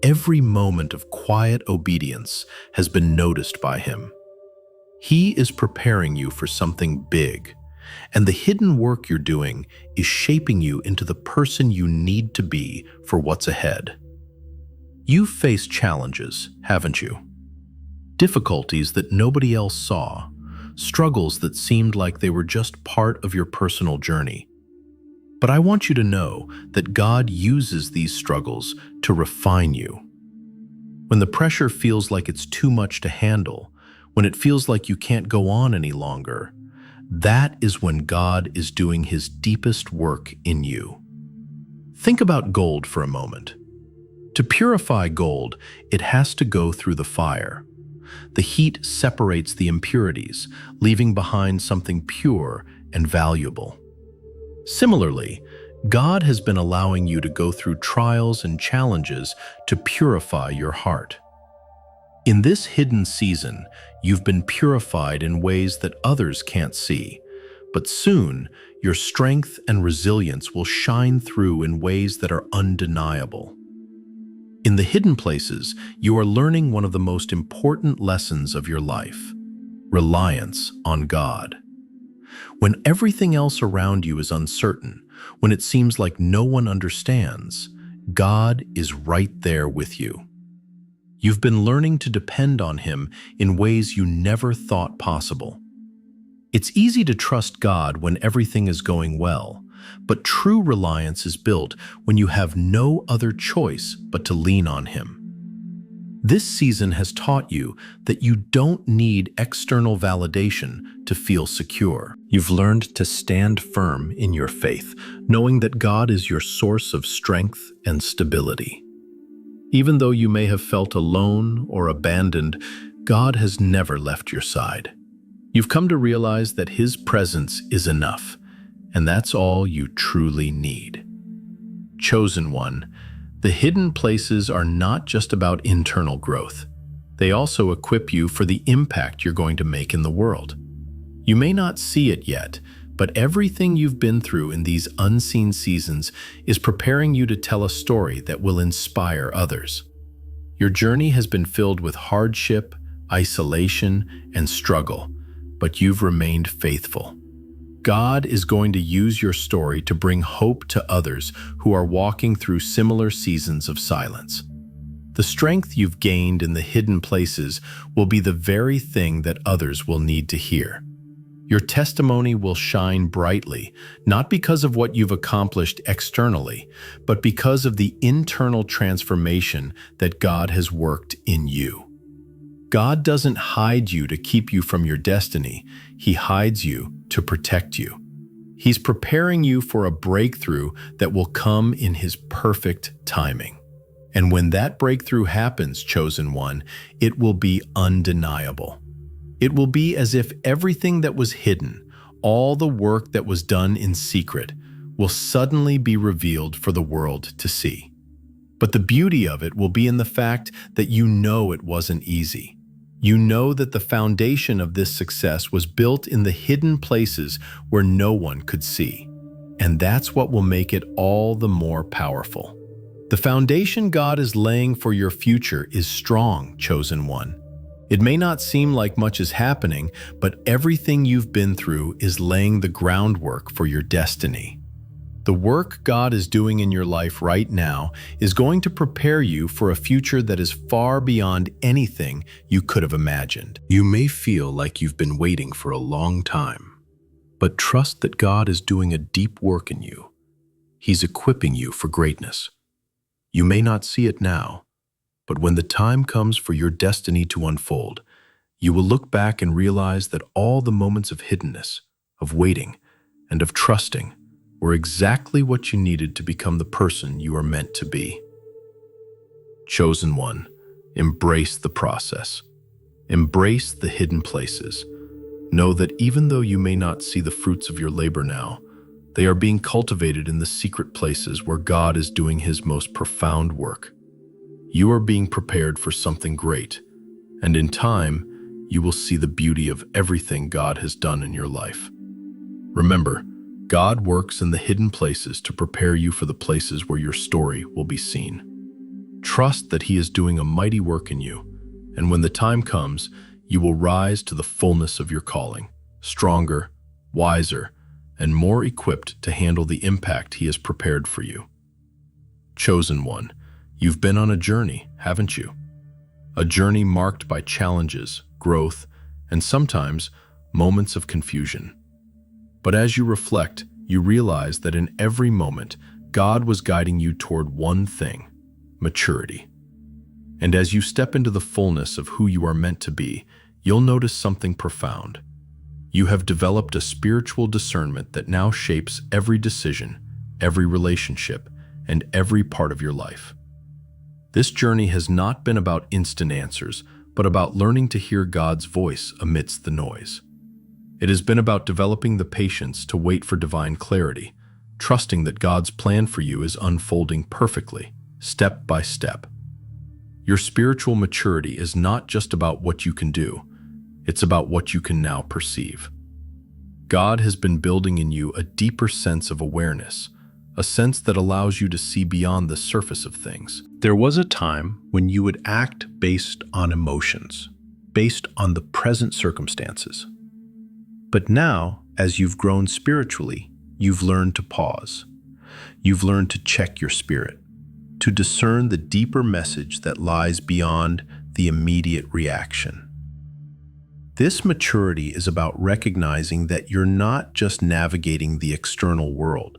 every moment of quiet obedience has been noticed by Him. He is preparing you for something big, and the hidden work you're doing is shaping you into the person you need to be for what's ahead. You've faced challenges, haven't you? Difficulties that nobody else saw, struggles that seemed like they were just part of your personal journey. But I want you to know that God uses these struggles to refine you. When the pressure feels like it's too much to handle, when it feels like you can't go on any longer, that is when God is doing His deepest work in you. Think about gold for a moment. To purify gold, it has to go through the fire. The heat separates the impurities, leaving behind something pure and valuable. Similarly, God has been allowing you to go through trials and challenges to purify your heart. In this hidden season, you've been purified in ways that others can't see, but soon your strength and resilience will shine through in ways that are undeniable. In the hidden places, you are learning one of the most important lessons of your life: reliance on God. When everything else around you is uncertain, when it seems like no one understands, God is right there with you. You've been learning to depend on Him in ways you never thought possible. It's easy to trust God when everything is going well, but true reliance is built when you have no other choice but to lean on Him. This season has taught you that you don't need external validation to feel secure. You've learned to stand firm in your faith, knowing that God is your source of strength and stability. Even though you may have felt alone or abandoned, God has never left your side. You've come to realize that His presence is enough, and that's all you truly need. Chosen one, the hidden places are not just about internal growth. They also equip you for the impact you're going to make in the world. You may not see it yet, but everything you've been through in these unseen seasons is preparing you to tell a story that will inspire others. Your journey has been filled with hardship, isolation, and struggle, but you've remained faithful. God is going to use your story to bring hope to others who are walking through similar seasons of silence. The strength you've gained in the hidden places will be the very thing that others will need to hear. Your testimony will shine brightly, not because of what you've accomplished externally, but because of the internal transformation that God has worked in you. God doesn't hide you to keep you from your destiny. He hides you to protect you. He's preparing you for a breakthrough that will come in His perfect timing. And when that breakthrough happens, chosen one, it will be undeniable. It will be as if everything that was hidden, all the work that was done in secret, will suddenly be revealed for the world to see. But the beauty of it will be in the fact that you know it wasn't easy. You know that the foundation of this success was built in the hidden places where no one could see. And that's what will make it all the more powerful. The foundation God is laying for your future is strong, chosen one. It may not seem like much is happening, but everything you've been through is laying the groundwork for your destiny. The work God is doing in your life right now is going to prepare you for a future that is far beyond anything you could have imagined. You may feel like you've been waiting for a long time, but trust that God is doing a deep work in you. He's equipping you for greatness. You may not see it now, but when the time comes for your destiny to unfold, you will look back and realize that all the moments of hiddenness, of waiting, and of trusting were exactly what you needed to become the person you are meant to be. Chosen one, embrace the process. Embrace the hidden places. Know that even though you may not see the fruits of your labor now, they are being cultivated in the secret places where God is doing His most profound work. You are being prepared for something great, and in time, you will see the beauty of everything God has done in your life. Remember, God works in the hidden places to prepare you for the places where your story will be seen. Trust that He is doing a mighty work in you, and when the time comes, you will rise to the fullness of your calling, stronger, wiser, and more equipped to handle the impact He has prepared for you. Chosen one, you've been on a journey, haven't you? A journey marked by challenges, growth, and sometimes moments of confusion. But as you reflect, you realize that in every moment, God was guiding you toward one thing: maturity. And as you step into the fullness of who you are meant to be, you'll notice something profound. You have developed a spiritual discernment that now shapes every decision, every relationship, and every part of your life. This journey has not been about instant answers, but about learning to hear God's voice amidst the noise. It has been about developing the patience to wait for divine clarity, trusting that God's plan for you is unfolding perfectly, step by step. Your spiritual maturity is not just about what you can do, it's about what you can now perceive. God has been building in you a deeper sense of awareness, a sense that allows you to see beyond the surface of things. There was a time when you would act based on emotions, based on the present circumstances. But now, as you've grown spiritually, you've learned to pause. You've learned to check your spirit, to discern the deeper message that lies beyond the immediate reaction. This maturity is about recognizing that you're not just navigating the external world.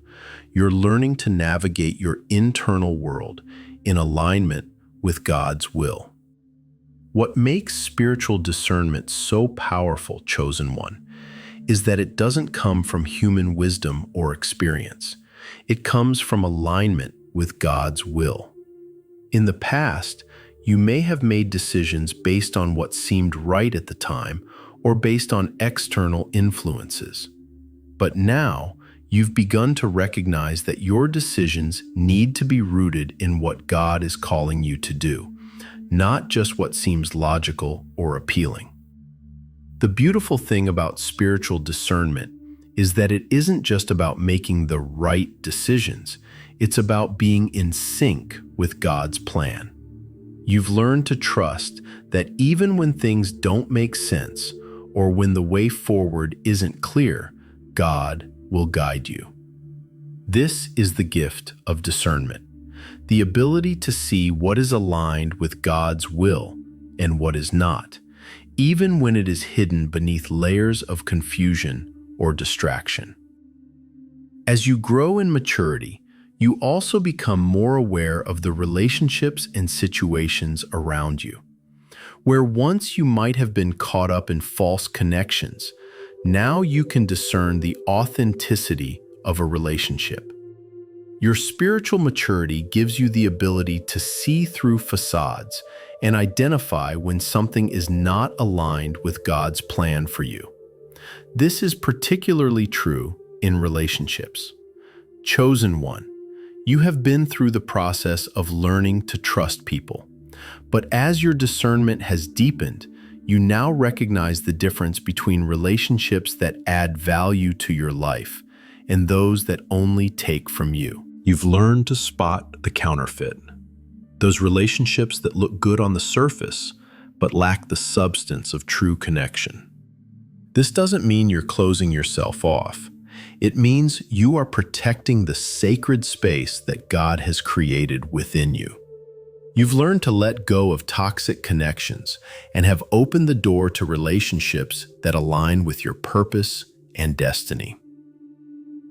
You're learning to navigate your internal world in alignment with God's will. What makes spiritual discernment so powerful, chosen one, is that it doesn't come from human wisdom or experience. It comes from alignment with God's will. In the past, you may have made decisions based on what seemed right at the time or based on external influences. But now, you've begun to recognize that your decisions need to be rooted in what God is calling you to do, not just what seems logical or appealing. The beautiful thing about spiritual discernment is that it isn't just about making the right decisions, it's about being in sync with God's plan. You've learned to trust that even when things don't make sense or when the way forward isn't clear, God will guide you. This is the gift of discernment, the ability to see what is aligned with God's will and what is not. even when it is hidden beneath layers of confusion or distraction. As you grow in maturity, you also become more aware of the relationships and situations around you. Where once you might have been caught up in false connections, now you can discern the authenticity of a relationship. Your spiritual maturity gives you the ability to see through facades and identify when something is not aligned with God's plan for you. This is particularly true in relationships. Chosen one, you have been through the process of learning to trust people. But as your discernment has deepened, you now recognize the difference between relationships that add value to your life and those that only take from you. You've learned to spot the counterfeit, those relationships that look good on the surface but lack the substance of true connection. This doesn't mean you're closing yourself off. It means you are protecting the sacred space that God has created within you. You've learned to let go of toxic connections and have opened the door to relationships that align with your purpose and destiny.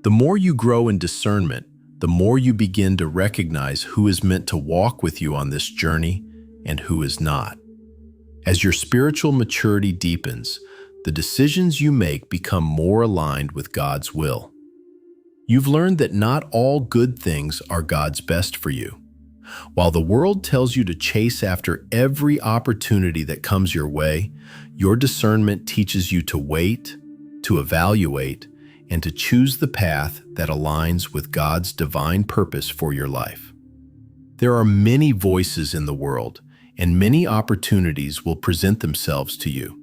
The more you grow in discernment, the more you begin to recognize who is meant to walk with you on this journey and who is not. As your spiritual maturity deepens, the decisions you make become more aligned with God's will. You've learned that not all good things are God's best for you. While the world tells you to chase after every opportunity that comes your way, your discernment teaches you to wait, to evaluate, and to choose the path that aligns with God's divine purpose for your life. There are many voices in the world, and many opportunities will present themselves to you.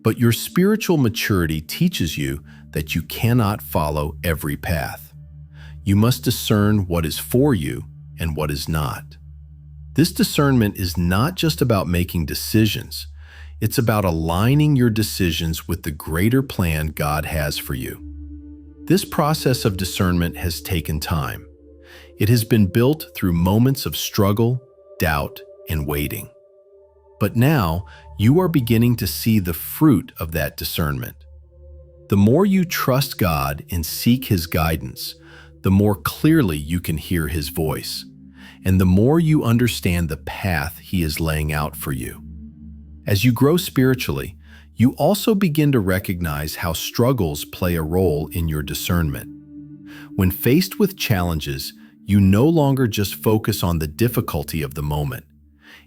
But your spiritual maturity teaches you that you cannot follow every path. You must discern what is for you and what is not. This discernment is not just about making decisions. It's about aligning your decisions with the greater plan God has for you. This process of discernment has taken time. It has been built through moments of struggle, doubt, and waiting. But now, you are beginning to see the fruit of that discernment. The more you trust God and seek His guidance, the more clearly you can hear His voice, and the more you understand the path He is laying out for you. As you grow spiritually, you also begin to recognize how struggles play a role in your discernment. When faced with challenges, you no longer just focus on the difficulty of the moment.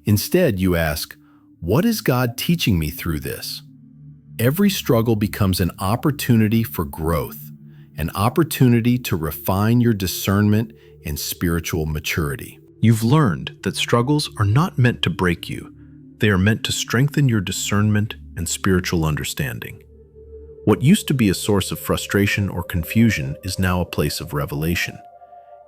Instead, you ask, "What is God teaching me through this?" Every struggle becomes an opportunity for growth, an opportunity to refine your discernment and spiritual maturity. You've learned that struggles are not meant to break you. They are meant to strengthen your discernment and spiritual understanding. What used to be a source of frustration or confusion is now a place of revelation.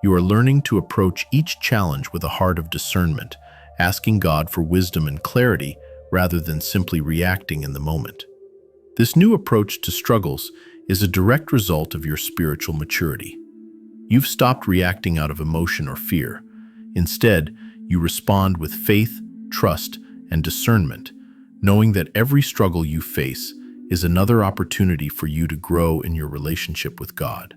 You are learning to approach each challenge with a heart of discernment, asking God for wisdom and clarity rather than simply reacting in the moment. This new approach to struggles is a direct result of your spiritual maturity. You've stopped reacting out of emotion or fear. Instead, you respond with faith, trust, and discernment, knowing that every struggle you face is another opportunity for you to grow in your relationship with God.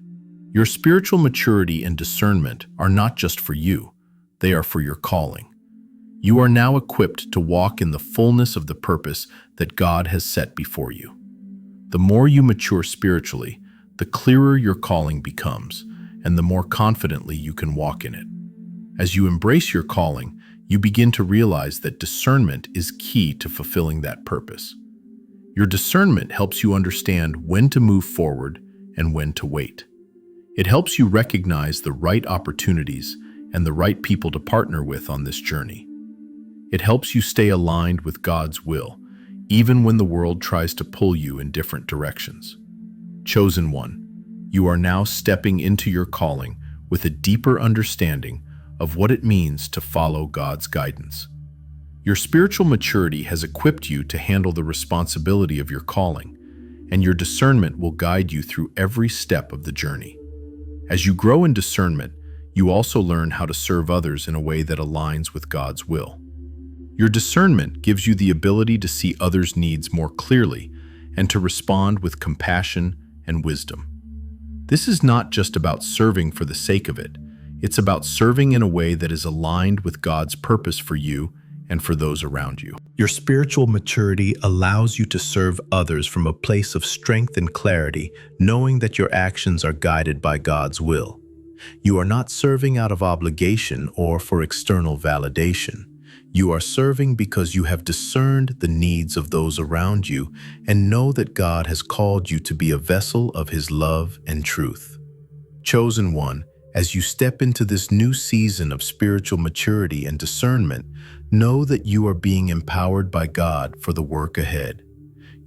Your spiritual maturity and discernment are not just for you, they are for your calling. You are now equipped to walk in the fullness of the purpose that God has set before you. The more you mature spiritually, the clearer your calling becomes, and the more confidently you can walk in it. As you embrace your calling, you begin to realize that discernment is key to fulfilling that purpose. Your discernment helps you understand when to move forward and when to wait. It helps you recognize the right opportunities and the right people to partner with on this journey. It helps you stay aligned with God's will, even when the world tries to pull you in different directions. Chosen one, you are now stepping into your calling with a deeper understanding of what it means to follow God's guidance. Your spiritual maturity has equipped you to handle the responsibility of your calling, and your discernment will guide you through every step of the journey. As you grow in discernment, you also learn how to serve others in a way that aligns with God's will. Your discernment gives you the ability to see others' needs more clearly and to respond with compassion and wisdom. This is not just about serving for the sake of it. It's about serving in a way that is aligned with God's purpose for you and for those around you. Your spiritual maturity allows you to serve others from a place of strength and clarity, knowing that your actions are guided by God's will. You are not serving out of obligation or for external validation. You are serving because you have discerned the needs of those around you and know that God has called you to be a vessel of His love and truth. Chosen one, as you step into this new season of spiritual maturity and discernment, know that you are being empowered by God for the work ahead.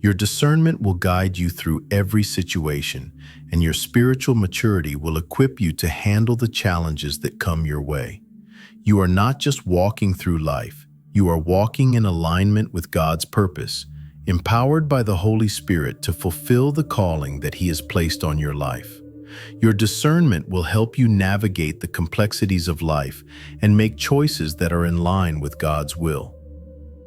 Your discernment will guide you through every situation, and your spiritual maturity will equip you to handle the challenges that come your way. You are not just walking through life, you are walking in alignment with God's purpose, empowered by the Holy Spirit to fulfill the calling that He has placed on your life. Your discernment will help you navigate the complexities of life and make choices that are in line with God's will.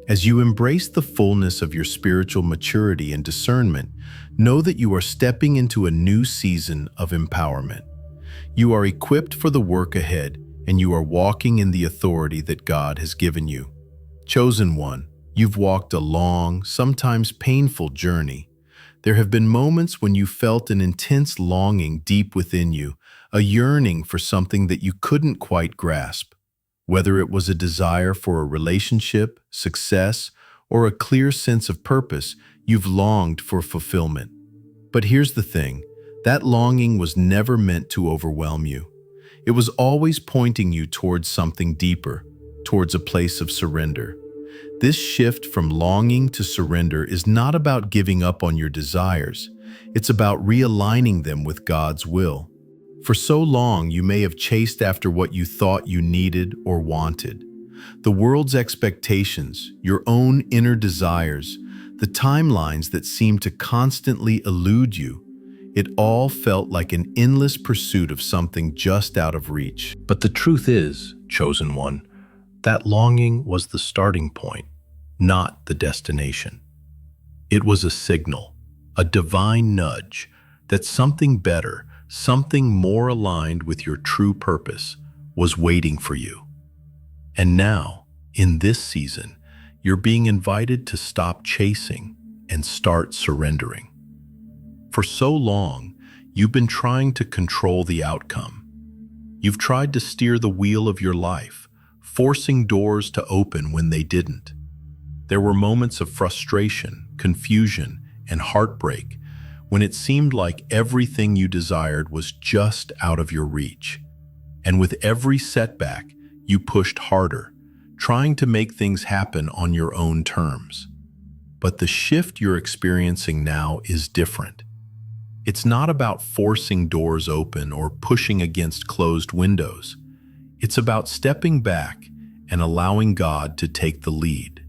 As you embrace the fullness of your spiritual maturity and discernment, know that you are stepping into a new season of empowerment. You are equipped for the work ahead, and you are walking in the authority that God has given you. Chosen one, you've walked a long, sometimes painful journey. There have been moments when you felt an intense longing deep within you, a yearning for something that you couldn't quite grasp. Whether it was a desire for a relationship, success, or a clear sense of purpose, you've longed for fulfillment. But here's the thing, that longing was never meant to overwhelm you. It was always pointing you towards something deeper, towards a place of surrender. This shift from longing to surrender is not about giving up on your desires. It's about realigning them with God's will. For so long, you may have chased after what you thought you needed or wanted. The world's expectations, your own inner desires, the timelines that seemed to constantly elude you, it all felt like an endless pursuit of something just out of reach. But the truth is, chosen one, that longing was the starting point, not the destination. It was a signal, a divine nudge, that something better, something more aligned with your true purpose, was waiting for you. And now, in this season, you're being invited to stop chasing and start surrendering. For so long, you've been trying to control the outcome. You've tried to steer the wheel of your life, forcing doors to open when they didn't. There were moments of frustration, confusion, and heartbreak when it seemed like everything you desired was just out of your reach. And with every setback, you pushed harder, trying to make things happen on your own terms. But the shift you're experiencing now is different. It's not about forcing doors open or pushing against closed windows. It's about stepping back and allowing God to take the lead.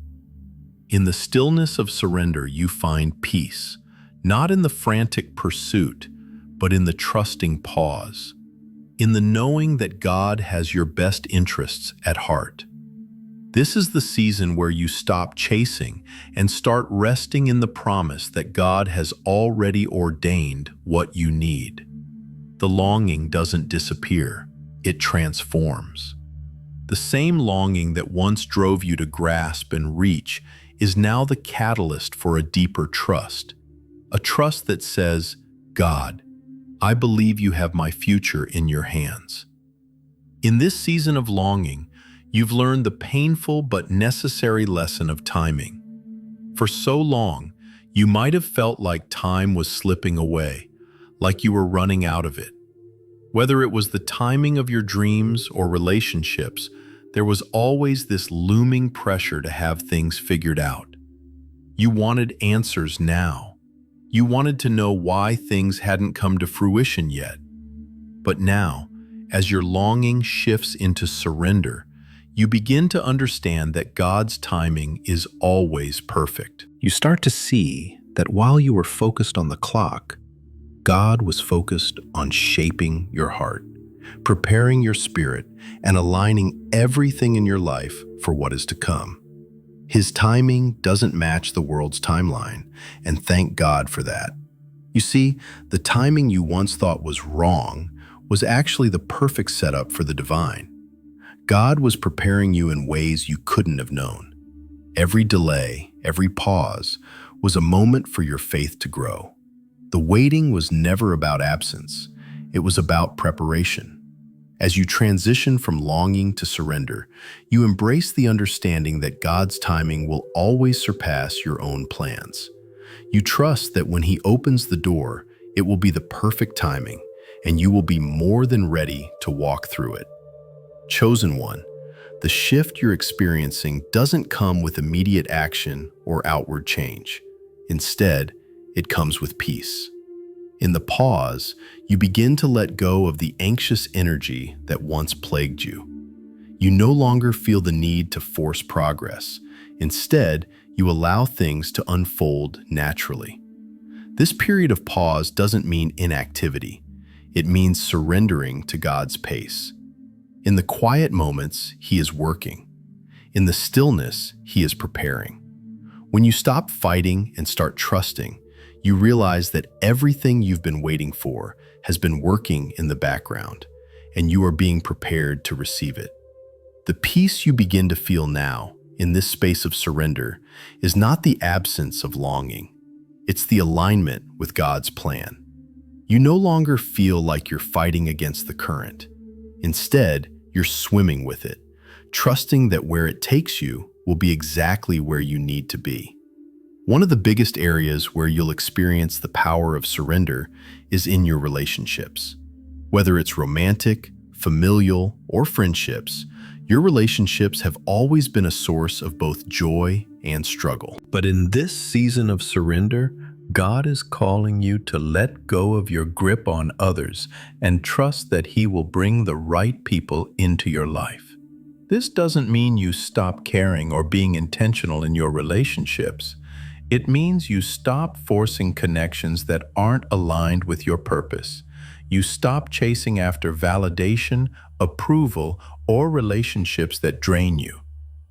In the stillness of surrender, you find peace, not in the frantic pursuit, but in the trusting pause, in the knowing that God has your best interests at heart. This is the season where you stop chasing and start resting in the promise that God has already ordained what you need. The longing doesn't disappear, it transforms. The same longing that once drove you to grasp and reach is now the catalyst for a deeper trust, a trust that says, God, I believe you have my future in your hands. In this season of longing, you've learned the painful but necessary lesson of timing. For so long, you might have felt like time was slipping away, like you were running out of it. Whether it was the timing of your dreams or relationships, there was always this looming pressure to have things figured out. You wanted answers now. You wanted to know why things hadn't come to fruition yet. But now, as your longing shifts into surrender, you begin to understand that God's timing is always perfect. You start to see that while you were focused on the clock, God was focused on shaping your heart, preparing your spirit, and aligning everything in your life for what is to come. His timing doesn't match the world's timeline, and thank God for that. You see, the timing you once thought was wrong was actually the perfect setup for the divine. God was preparing you in ways you couldn't have known. Every delay, every pause, was a moment for your faith to grow. The waiting was never about absence, it was about preparation. As you transition from longing to surrender, you embrace the understanding that God's timing will always surpass your own plans. You trust that when He opens the door, it will be the perfect timing, and you will be more than ready to walk through it. Chosen one, the shift you're experiencing doesn't come with immediate action or outward change. Instead, it comes with peace. In the pause, you begin to let go of the anxious energy that once plagued you. You no longer feel the need to force progress. Instead, you allow things to unfold naturally. This period of pause doesn't mean inactivity. It means surrendering to God's pace. In the quiet moments, He is working. In the stillness, He is preparing. When you stop fighting and start trusting, you realize that everything you've been waiting for has been working in the background, and you are being prepared to receive it. The peace you begin to feel now, in this space of surrender, is not the absence of longing. It's the alignment with God's plan. You no longer feel like you're fighting against the current. Instead, you're swimming with it, trusting that where it takes you will be exactly where you need to be. One of the biggest areas where you'll experience the power of surrender is in your relationships. Whether it's romantic, familial, or friendships, your relationships have always been a source of both joy and struggle. But in this season of surrender, God is calling you to let go of your grip on others and trust that He will bring the right people into your life. This doesn't mean you stop caring or being intentional in your relationships. It means you stop forcing connections that aren't aligned with your purpose. You stop chasing after validation, approval, or relationships that drain you.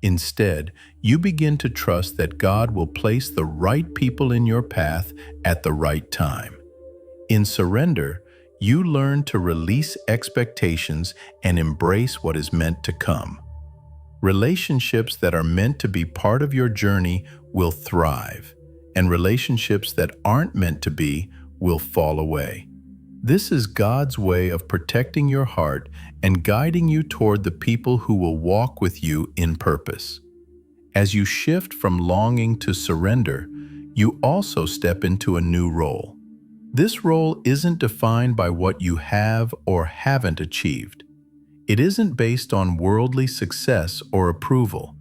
Instead, you begin to trust that God will place the right people in your path at the right time. In surrender, you learn to release expectations and embrace what is meant to come. Relationships that are meant to be part of your journey will thrive, and relationships that aren't meant to be will fall away. This is God's way of protecting your heart and guiding you toward the people who will walk with you in purpose. As you shift from longing to surrender, you also step into a new role. This role isn't defined by what you have or haven't achieved. It isn't based on worldly success or approval.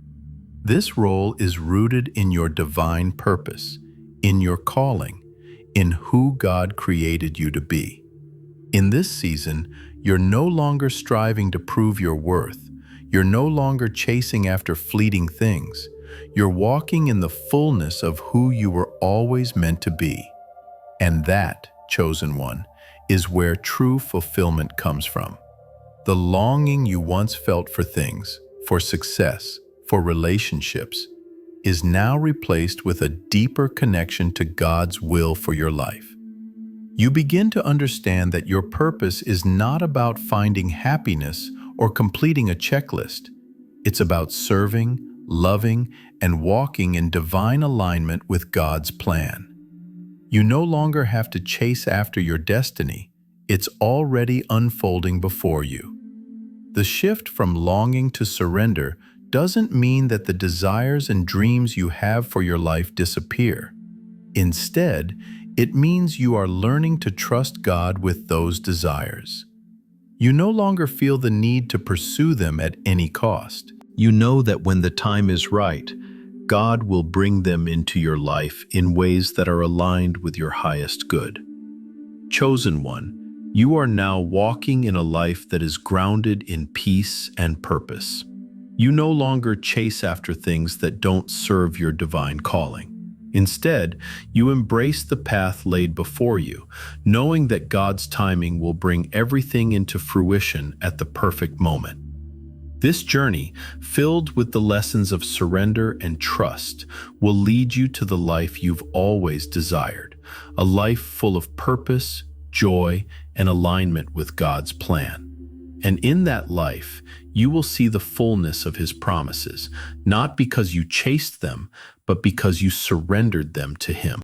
This role is rooted in your divine purpose, in your calling, in who God created you to be. In this season, you're no longer striving to prove your worth. You're no longer chasing after fleeting things. You're walking in the fullness of who you were always meant to be. And that, chosen one, is where true fulfillment comes from. The longing you once felt for things, for success, for relationships, is now replaced with a deeper connection to God's will for your life. You begin to understand that your purpose is not about finding happiness or completing a checklist. It's about serving, loving, and walking in divine alignment with God's plan. You no longer have to chase after your destiny. It's already unfolding before you. The shift from longing to surrender doesn't mean that the desires and dreams you have for your life disappear. Instead, it means you are learning to trust God with those desires. You no longer feel the need to pursue them at any cost. You know that when the time is right, God will bring them into your life in ways that are aligned with your highest good. Chosen one, you are now walking in a life that is grounded in peace and purpose. You no longer chase after things that don't serve your divine calling. Instead, you embrace the path laid before you, knowing that God's timing will bring everything into fruition at the perfect moment. This journey, filled with the lessons of surrender and trust, will lead you to the life you've always desired, a life full of purpose, joy, and alignment with God's plan. And in that life, you will see the fullness of His promises, not because you chased them, but because you surrendered them to Him.